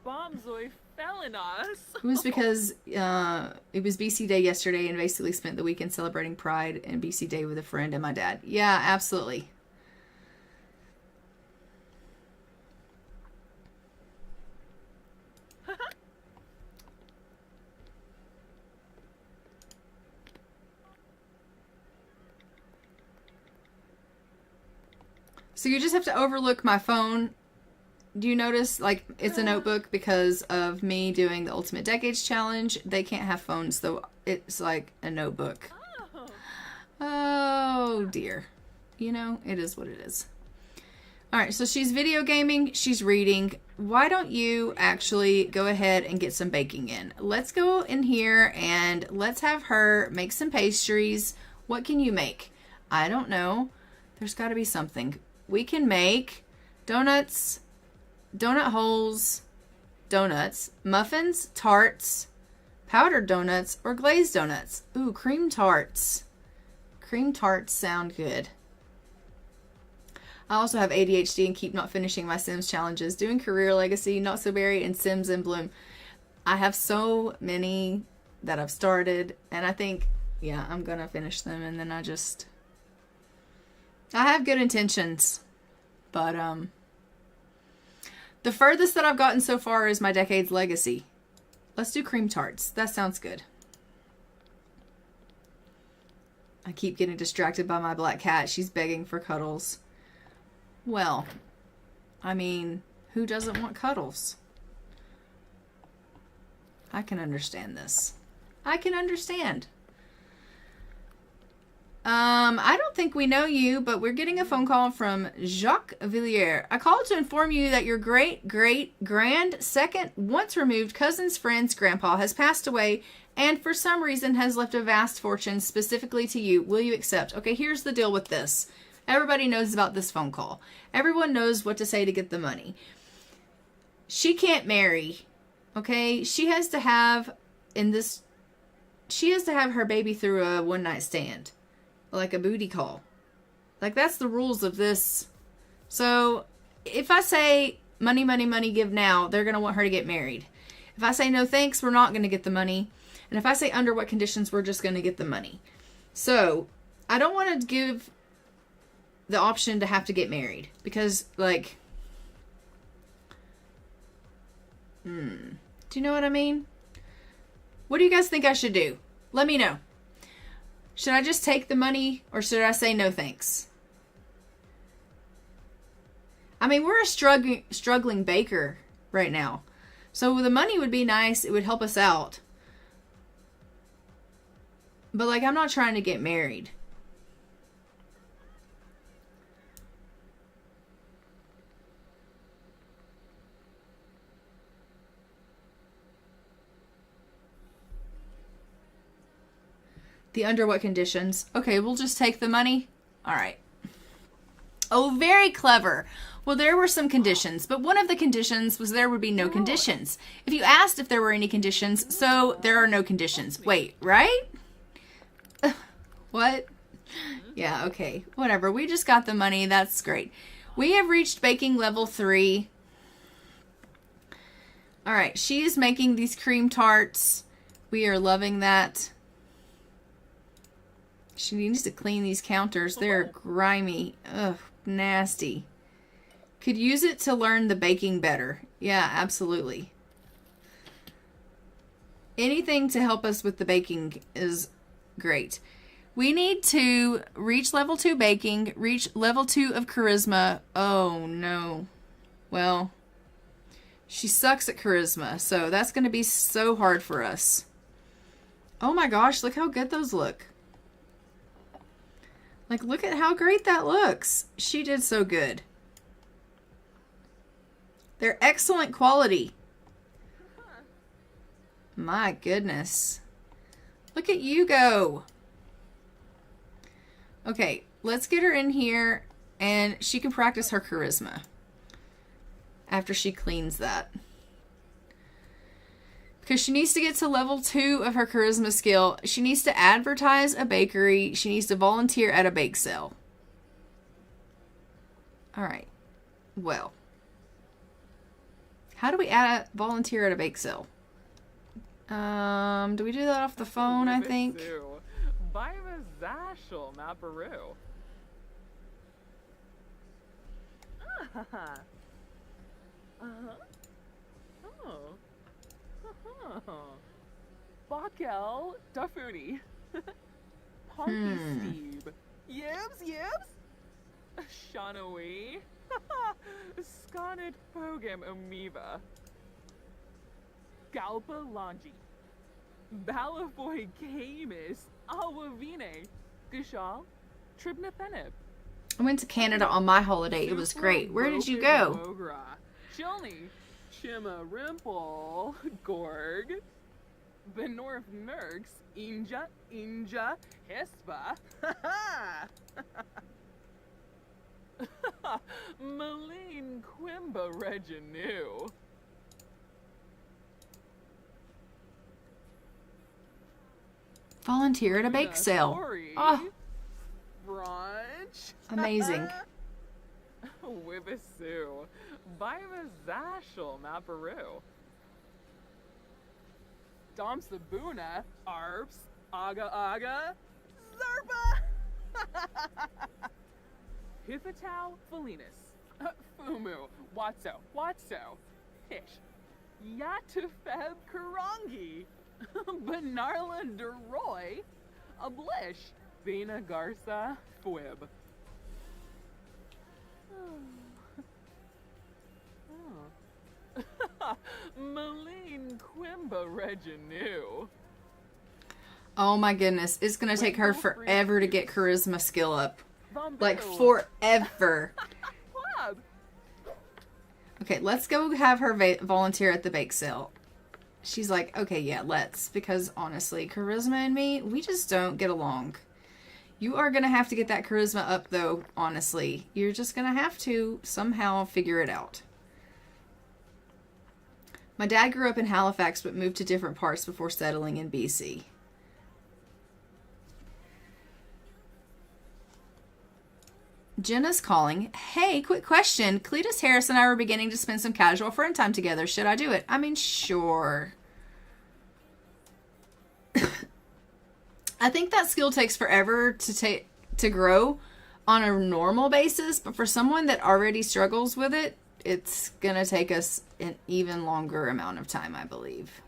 It was because it was BC Day yesterday and basically spent the weekend celebrating Pride and BC Day with a friend and my dad. Yeah, absolutely. So you just have to overlook my phone. Do you notice, like, it's a notebook because of me doing the Ultimate Decades Challenge? They can't have phones, though it's like a notebook. Oh, dear. You know, it is what it is. Alright, so she's video gaming, she's reading. Why don't you actually go ahead and get some baking in? Let's go in here and let's have her make some pastries. What can you make? I don't know. There's got to be something. We can make donuts, donut holes, donuts, muffins, tarts, powdered donuts, or glazed donuts. Ooh, cream tarts. Cream tarts sound good. I also have ADHD and keep not finishing my Sims challenges. Doing Career Legacy, Not So Berry, and Sims in Bloom. I have so many that I've started, and I think, yeah, I'm gonna finish them, and then I have good intentions, but the furthest that I've gotten so far is my Decades Legacy. Let's do cream tarts. That sounds good. I keep getting distracted by my black cat. She's begging for cuddles. Well, I mean, who doesn't want cuddles? I can understand this. I can understand. I don't think we know you, but we're getting a phone call from Jacques Villiers. I called to inform you that your great-great-grand second once removed cousin's friend's grandpa has passed away and for some reason has left a vast fortune specifically to you. Will you accept? Okay, here's the deal with this. Everybody knows about this phone call. Everyone knows what to say to get the money. She can't marry. Okay? She has to have her baby through a one-night stand. Like a booty call. Like, that's the rules of this. So, if I say, money, money, money, give now, they're going to want her to get married. If I say, no thanks, we're not going to get the money. And if I say, under what conditions, we're just going to get the money. So, I don't want to give the option to have to get married. Because, like... do you know what I mean? What do you guys think I should do? Let me know. Should I just take the money or should I say no thanks? I mean, we're a struggling baker right now. So the money would be nice. It would help us out. But, like, I'm not trying to get married. The under what conditions? Okay, we'll just take the money. All right. Oh, very clever. Well, there were some conditions, but one of the conditions was there would be no conditions. If you asked if there were any conditions, so there are no conditions. Wait, right? What? Yeah, okay. Whatever. We just got the money. That's great. We have reached baking level 3. All right. She is making these cream tarts. We are loving that. She needs to clean these counters. They're grimy. Ugh, nasty. Could use it to learn the baking better. Yeah, absolutely. Anything to help us with the baking is great. We need to reach level 2 baking, reach level 2 of charisma. Oh, no. Well, she sucks at charisma, so that's going to be so hard for us. Oh my gosh, look how good those look. Like, look at how great that looks. She did so good. They're excellent quality. My goodness. Look at you go. Okay, let's get her in here and she can practice her charisma after she cleans that. Because she needs to get to level 2 of her charisma skill. She needs to advertise a bakery. She needs to volunteer at a bake sale. Alright. Well. How do we volunteer at a bake sale? Do we do that off the phone, I think? Bakel Dafuni. Punky Steve. Yibs. Shanawi. Sconnet Pogam Omiva. Galpa Lanji. Balaboy Camus. Alwavine. Gishal. Tribna Fenib. I went to Canada on my holiday. It was great. Where did you go? Chilney. Chima Rimple. Gorg. Benorf Nerks. Inja. Hispa. Malene Quimba Reginu. Volunteer at a bake sale. Oh, Brunch. amazing. Basu. Biva Zashel Maparu. Dom Sabuna. Arps. Aga Aga. Zerpa! Hifatow Felinus. Fumu. Watso. Tish. Yatufeb Karangi. Benarla Deroy. Ablish. Bina Garza. Fwib. Malene Quimba Reginu. Oh my goodness. It's going to take her forever to get charisma skill up. Like forever. Okay, let's go have her volunteer at the bake sale. She's like, okay, yeah, let's. Because honestly, charisma and me, we just don't get along. You are going to have to get that charisma up, though, honestly. You're just going to have to somehow figure it out. My dad grew up in Halifax, but moved to different parts before settling in BC. Jenna's calling. Hey, quick question. Cletus Harris and I were beginning to spend some casual friend time together. Should I do it? I mean, sure. I think that skill takes forever to grow on a normal basis, but for someone that already struggles with it, it's going to take us an even longer amount of time, I believe.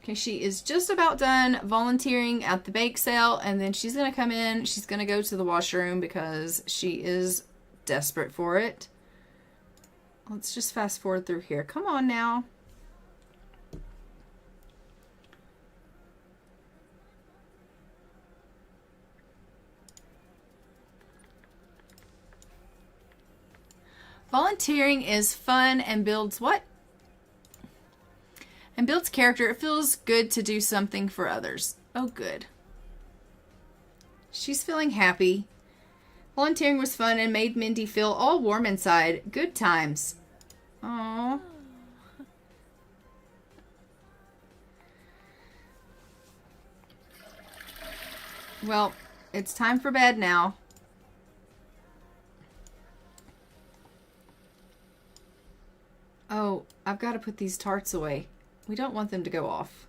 Okay, she is just about done volunteering at the bake sale, and then she's going to come in. She's going to go to the washroom because she is desperate for it. Let's just fast forward through here. Come on now. Volunteering is fun and builds what? And builds character. It feels good to do something for others. Oh, good. She's feeling happy. Volunteering was fun and made Mindy feel all warm inside. Good times. Aww. Well, it's time for bed now. Oh, I've got to put these tarts away. We don't want them to go off.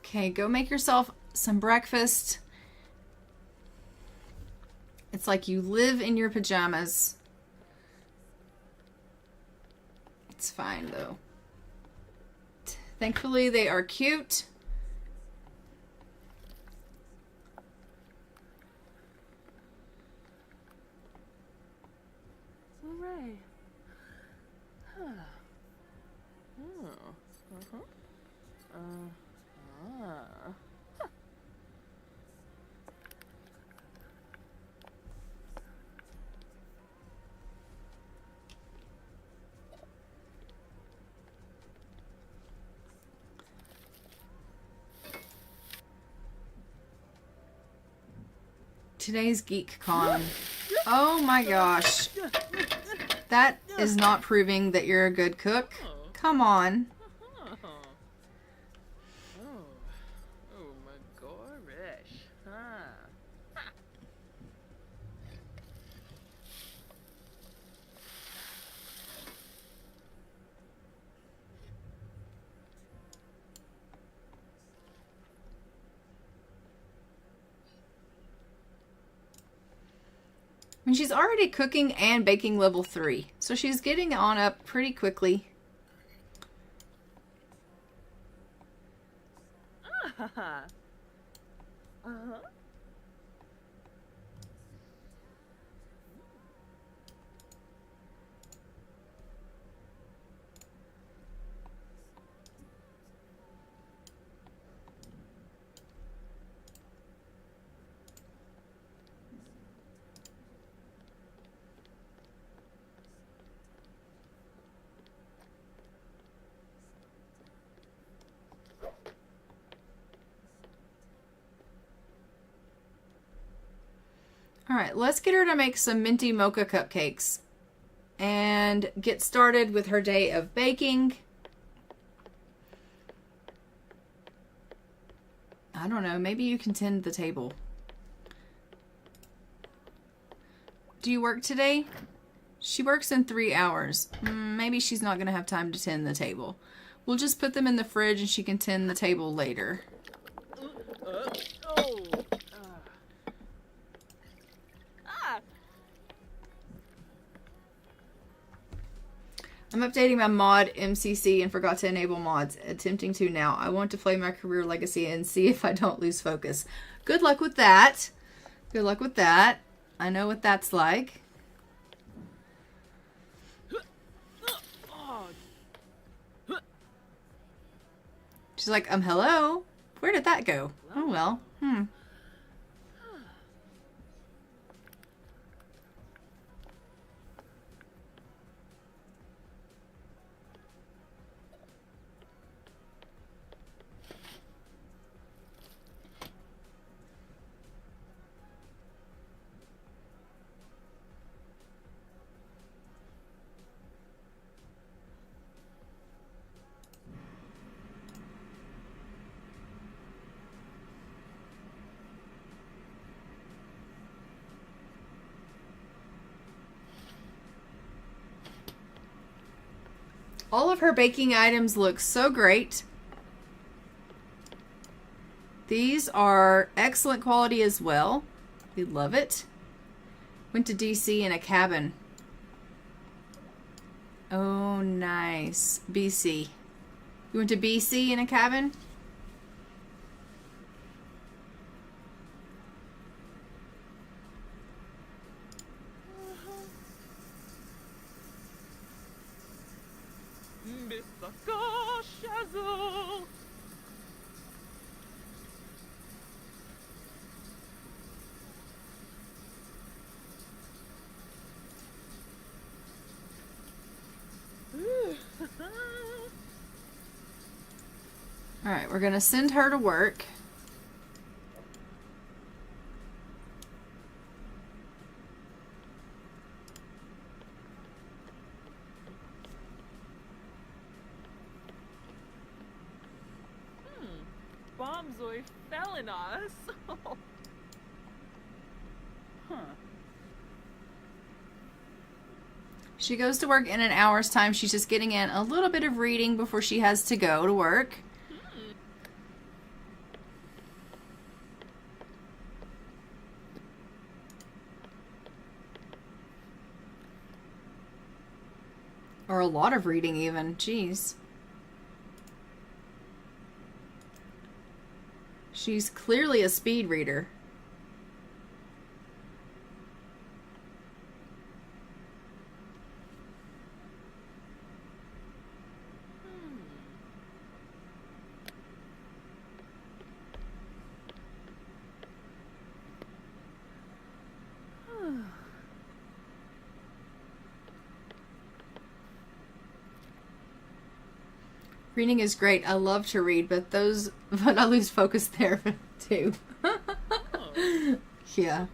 Okay, go make yourself some breakfast. It's like you live in your pajamas. It's fine, though. Thankfully, they are cute. Hooray. Huh. Oh. Uh-huh. Today's GeekCon. Oh my gosh. That is not proving that you're a good cook. Come on. Oh my gosh. Huh. I mean, she's already cooking and baking level 3. So she's getting on up pretty quickly. Uh-huh. All right, let's get her to make some minty mocha cupcakes and get started with her day of baking. I don't know, maybe you can tend the table. Do you work today? She works in 3 hours. Maybe she's not going to have time to tend the table. We'll just put them in the fridge and she can tend the table later. Oh. I'm updating my mod MCC and forgot to enable mods. Attempting to now. I want to play my career legacy and see if I don't lose focus. Good luck with that. Good luck with that. I know what that's like. She's like, hello? Where did that go? Oh, well. All of her baking items look so great. These are excellent quality as well. We love it. Went to DC in a cabin. Oh, nice. BC. You went to BC in a cabin? All right, we're going to send her to work. Bombzoy fell in us. She goes to work in an hour's time. She's just getting in a little bit of reading before she has to go to work. Or a lot of reading even. Jeez. She's clearly a speed reader. Reading is great. I love to read, but I lose focus there too. Yeah.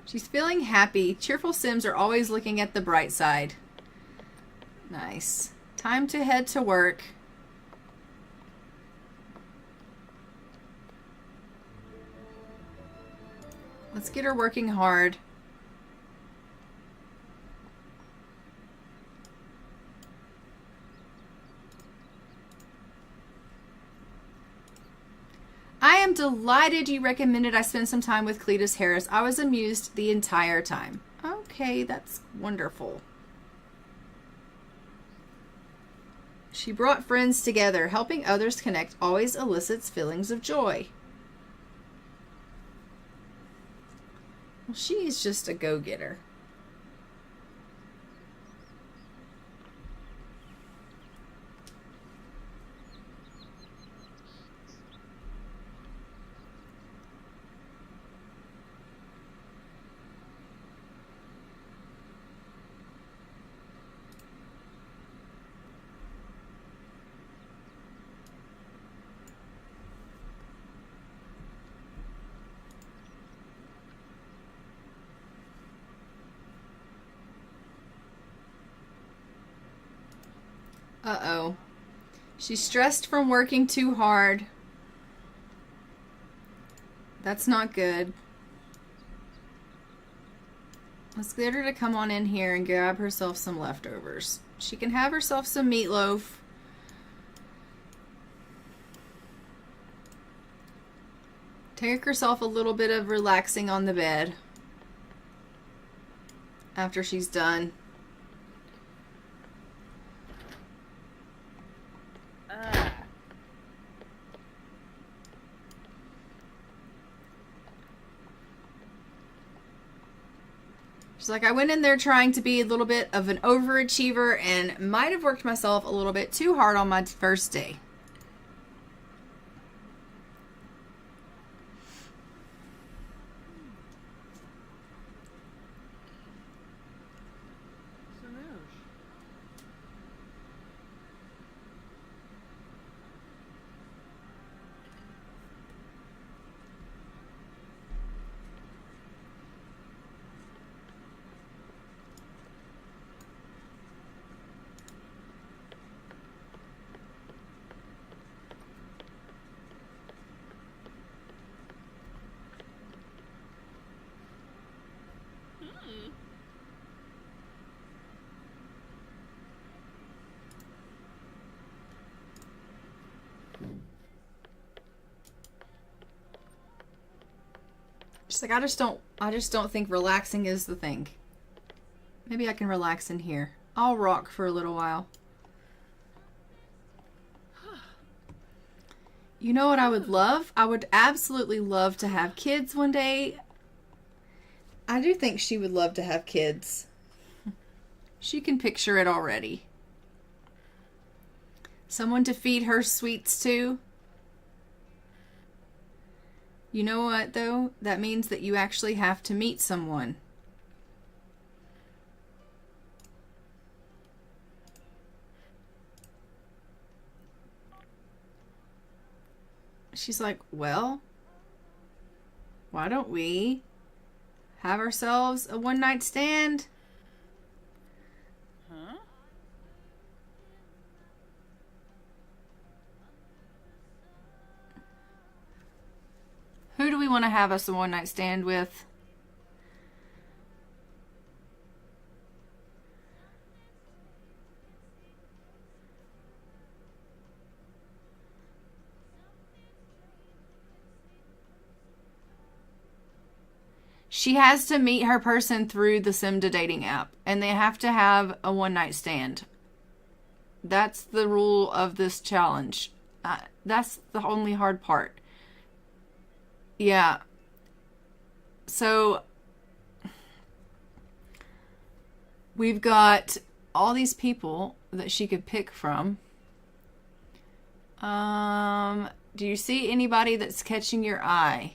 She's feeling happy. Cheerful Sims are always looking at the bright side. Nice. Time to head to work. Let's get her working hard. I am delighted you recommended I spend some time with Cletus Harris. I was amused the entire time. Okay, that's wonderful. She brought friends together. Helping others connect always elicits feelings of joy. Well, she's just a go-getter. Uh-oh. She's stressed from working too hard. That's not good. Let's get her to come on in here and grab herself some leftovers. She can have herself some meatloaf. Take herself a little bit of relaxing on the bed after she's done. She's like, I went in there trying to be a little bit of an overachiever and might have worked myself a little bit too hard on my first day. She's like, I just don't think relaxing is the thing. Maybe I can relax in here. I'll rock for a little while. You know what I would love? I would absolutely love to have kids one day. I do think she would love to have kids. She can picture it already. Someone to feed her sweets to. You know what, though? That means that you actually have to meet someone. She's like, well, why don't we have ourselves a one-night stand? Huh? Who do we want to have us a one-night stand with? She has to meet her person through the Simda dating app, and they have to have a one-night stand. That's the rule of this challenge. That's the only hard part. Yeah. So we've got all these people that she could pick from. Do you see anybody that's catching your eye?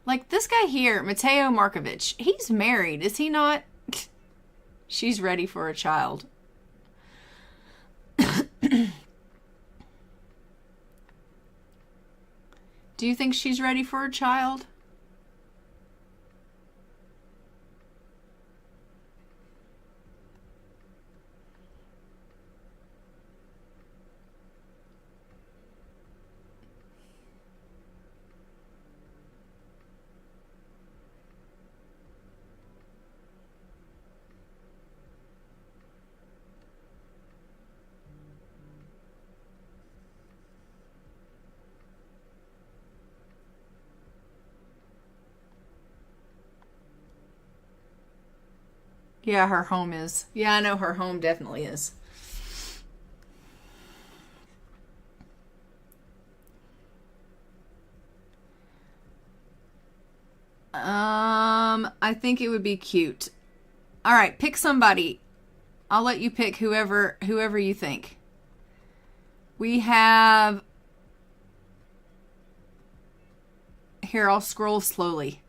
Like this guy here, Mateo Markovich. He's married, is he not? She's ready for a child. Do you think she's ready for a child? Yeah, her home is. Yeah, I know her home definitely is. I think it would be cute. All right, pick somebody. I'll let you pick whoever you think. We have... Here, I'll scroll slowly.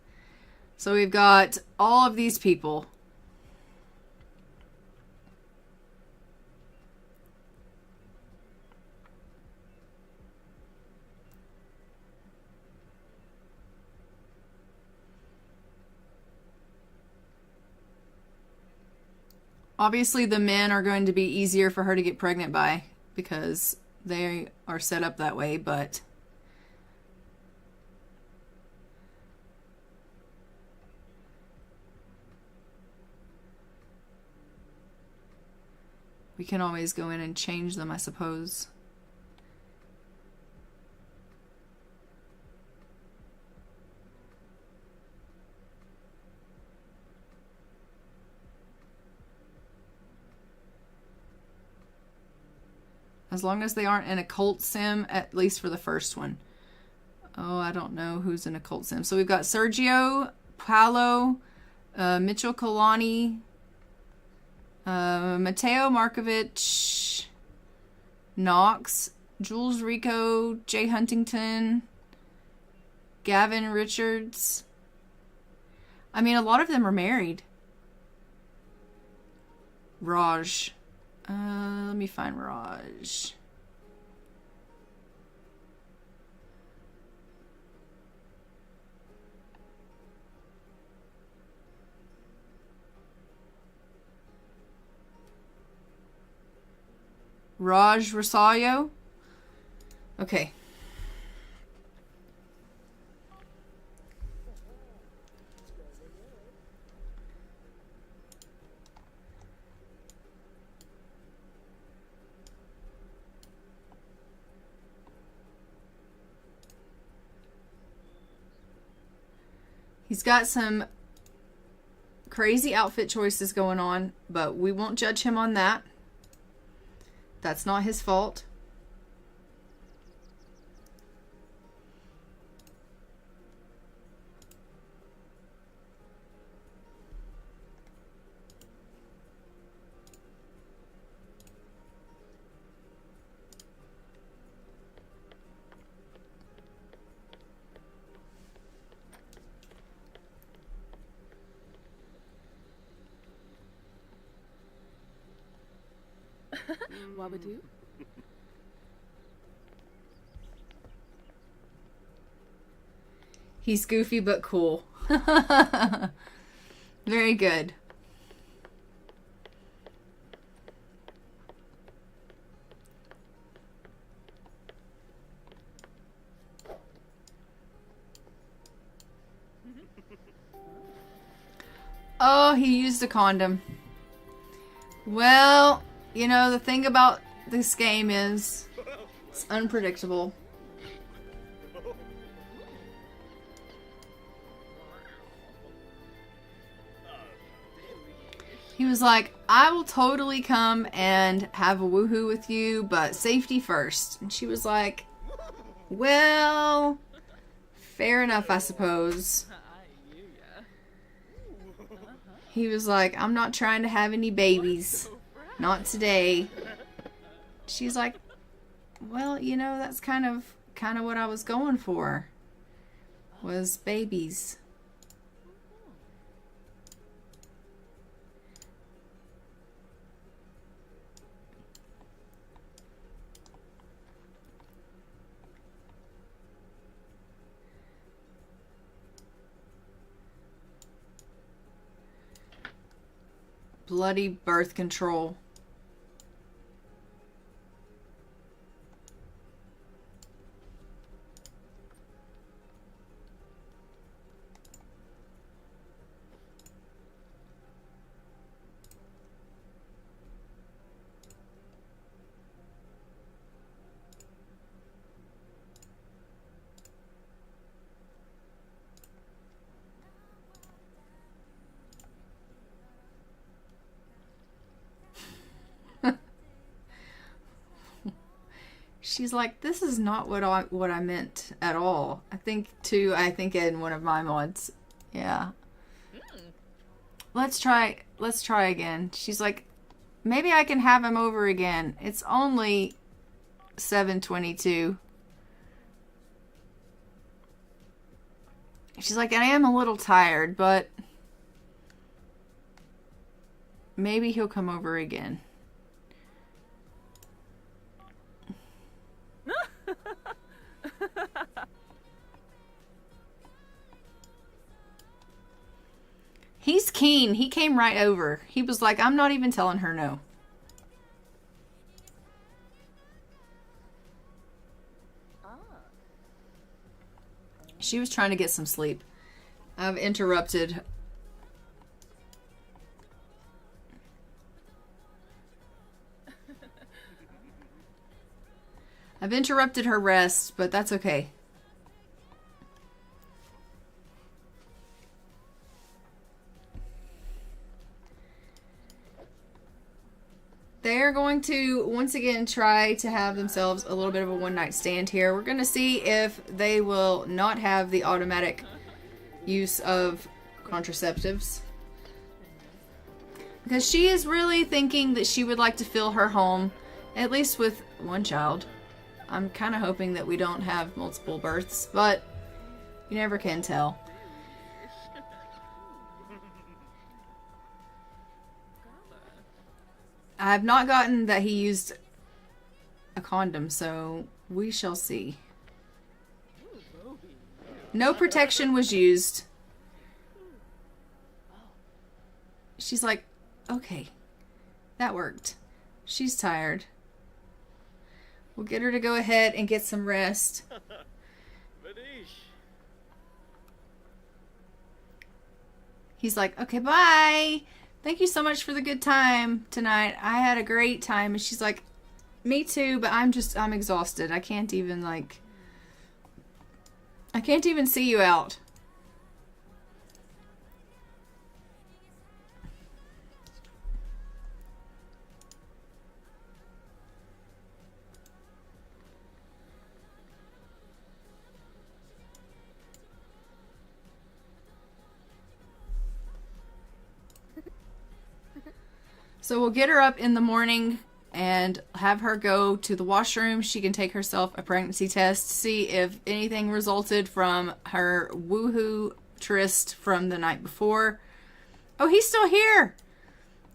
So we've got all of these people. Obviously, the men are going to be easier for her to get pregnant by because they are set up that way, but... we can always go in and change them, I suppose. As long as they aren't in a cult sim, at least for the first one. Oh, I don't know who's in a cult sim. So we've got Sergio, Paolo, Mitchell Kalani, Mateo Markovich, Knox, Jules Rico, Jay Huntington, Gavin Richards. I mean, a lot of them are married. Raj. Let me find Raj. Raj Rosario. Okay. He's got some crazy outfit choices going on, but we won't judge him on that. That's not his fault. Wabadoo? He's goofy but cool. Very good. Oh, he used a condom. Well, you know, the thing about this game is it's unpredictable. He was like, I will totally come and have a woohoo with you, but safety first. And she was like, well, fair enough, I suppose. He was like, I'm not trying to have any babies. Not today. She's like, well, you know, that's kind of what I was going for. Was babies. Bloody birth control. She's like, this is not what I meant at all. I think in one of my mods. Yeah. Let's try again. She's like, maybe I can have him over again. It's only 7:22. She's like, I am a little tired, but maybe he'll come over again. He's keen. He came right over. He was like, I'm not even telling her no. She was trying to get some sleep. I've interrupted. I've interrupted her rest, but that's okay. They're going to, once again, try to have themselves a little bit of a one-night stand here. We're going to see if they will not have the automatic use of contraceptives. Because she is really thinking that she would like to fill her home, at least with one child. I'm kind of hoping that we don't have multiple births, but you never can tell. I have not gotten that he used a condom, so we shall see. No protection was used. She's like, okay, that worked. She's tired. We'll get her to go ahead and get some rest. He's like, okay, bye. Thank you so much for the good time tonight. I had a great time. And she's like, me too, but I'm exhausted. I can't even see you out. So we'll get her up in the morning and have her go to the washroom. She can take herself a pregnancy test, see if anything resulted from her woohoo tryst from the night before. Oh, he's still here.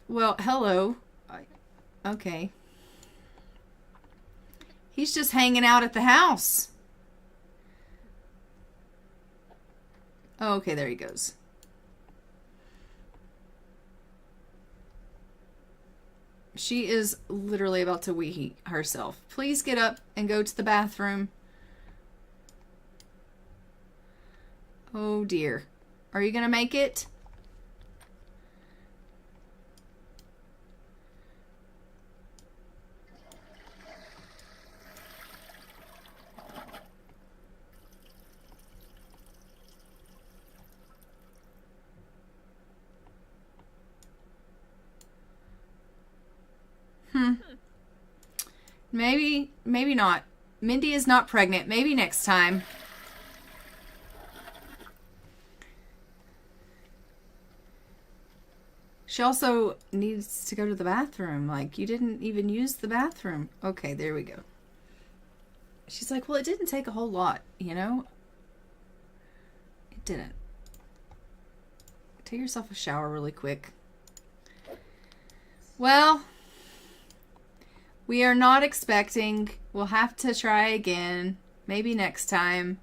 Well, hello. Okay. He's just hanging out at the house. Oh, okay, there he goes. She is literally about to wee herself. Please get up and go to the bathroom. Oh dear. Are you gonna make it? Maybe not. Mindy is not pregnant. Maybe next time. She also needs to go to the bathroom. Like, you didn't even use the bathroom. Okay, there we go. She's like, well, it didn't take a whole lot, you know? It didn't. Take yourself a shower really quick. Well, we are not expecting. We'll have to try again. Maybe next time.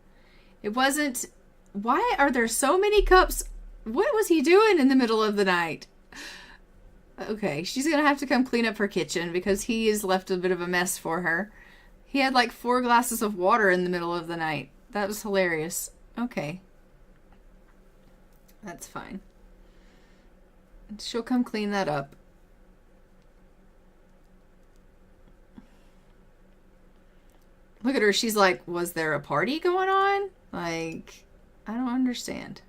It wasn't... Why are there so many cups? What was he doing in the middle of the night? Okay, she's going to have to come clean up her kitchen because he has left a bit of a mess for her. He had like 4 glasses of water in the middle of the night. That was hilarious. Okay. That's fine. She'll come clean that up. Look at her. She's like, was there a party going on? Like, I don't understand.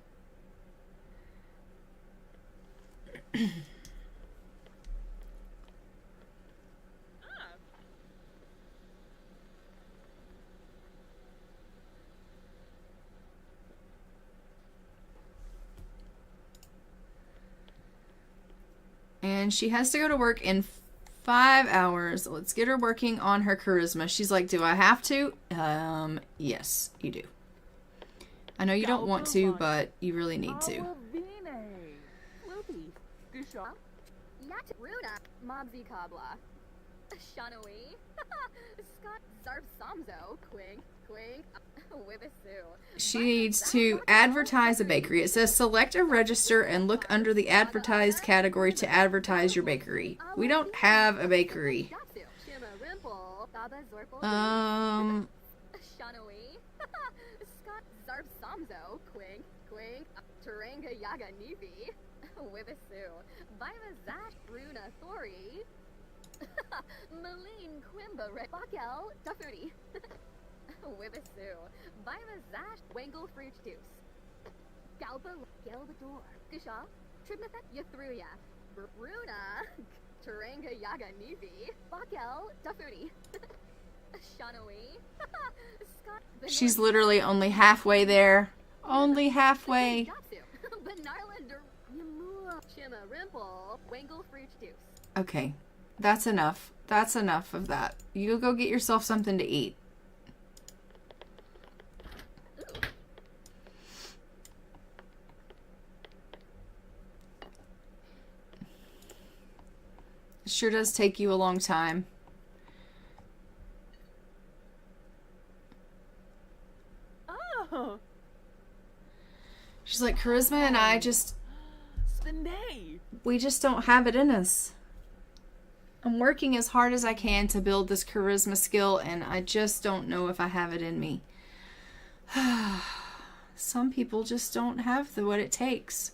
And she has to go to work in 5 hours. Let's get her working on her charisma. She's like, do I have to? Yes, you do. I know you don't want to, but you really need to. Yet Runa, Mobsy Kabla, Shanawi, Scott Zarb Samzo, Quing, Wibisu. She needs to advertise a bakery. It says select a register and look under the advertised category to advertise your bakery. We don't have a bakery. Shanawi, Scott Zarb Samzo, Quing, Turanga Yaga Nivi, Wibisu, Viva Zash Runa Thori, Malene Quimba Bakel Dafudi, Wibisu, Viva Zash Wangle Fruit Juice, Galba Gelbador, Gusha, Tribnathet Yathruya, Runa, Turanga Yaga Nivi, Bakel Dafudi, Shanawi, Scott. She's literally only halfway there. Only halfway. Okay, that's enough. That's enough of that. You go get yourself something to eat. It sure does take you a long time. Oh. She's like, charisma and I just... Spinay. We just don't have it in us. I'm working as hard as I can to build this charisma skill, and I just don't know if I have it in me. Some people just don't have what it takes.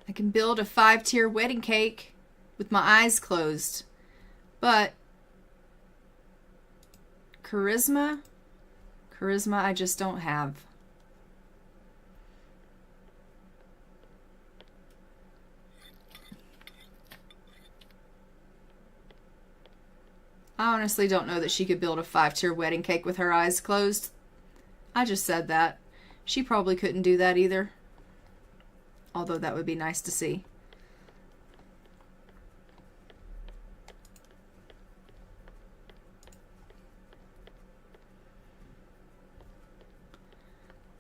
I can build a 5-tier wedding cake with my eyes closed, but charisma I just don't have. I honestly don't know that she could build a 5-tier wedding cake with her eyes closed. I just said that. She probably couldn't do that either. Although that would be nice to see.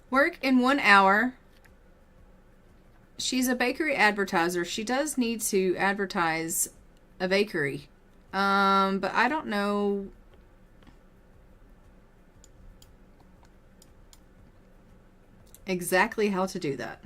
Work in 1 hour. She's a bakery advertiser. She does need to advertise a bakery. But I don't know exactly how to do that.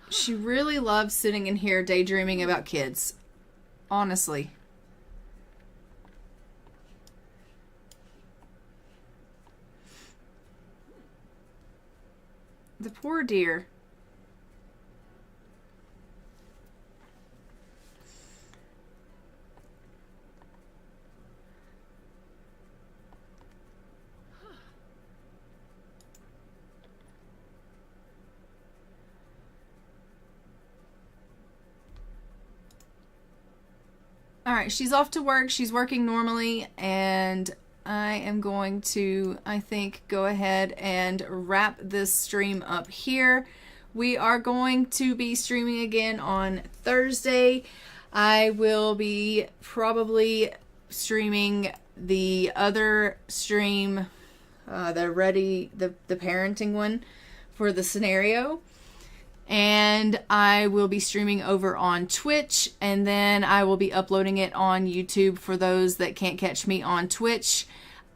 She really loves sitting in here daydreaming about kids. Honestly. The poor dear. Alright, she's off to work. She's working normally, and I am going to, I think, go ahead and wrap this stream up here. We are going to be streaming again on Thursday. I will be probably streaming the other stream, the parenting one for the scenario. And I will be streaming over on Twitch, and then I will be uploading it on YouTube for those that can't catch me on Twitch.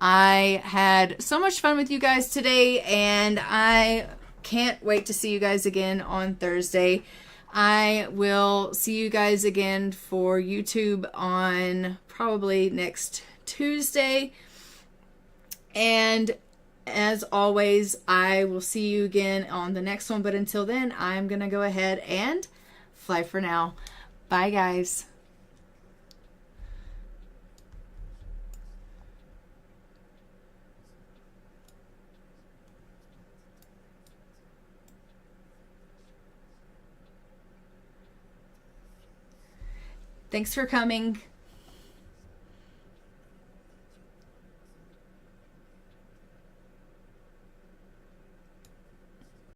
I had so much fun with you guys today, and I can't wait to see you guys again on Thursday. I will see you guys again for YouTube on probably next Tuesday. And as always, I will see you again on the next one. But until then, I'm going to go ahead and fly for now. Bye, guys. Thanks for coming.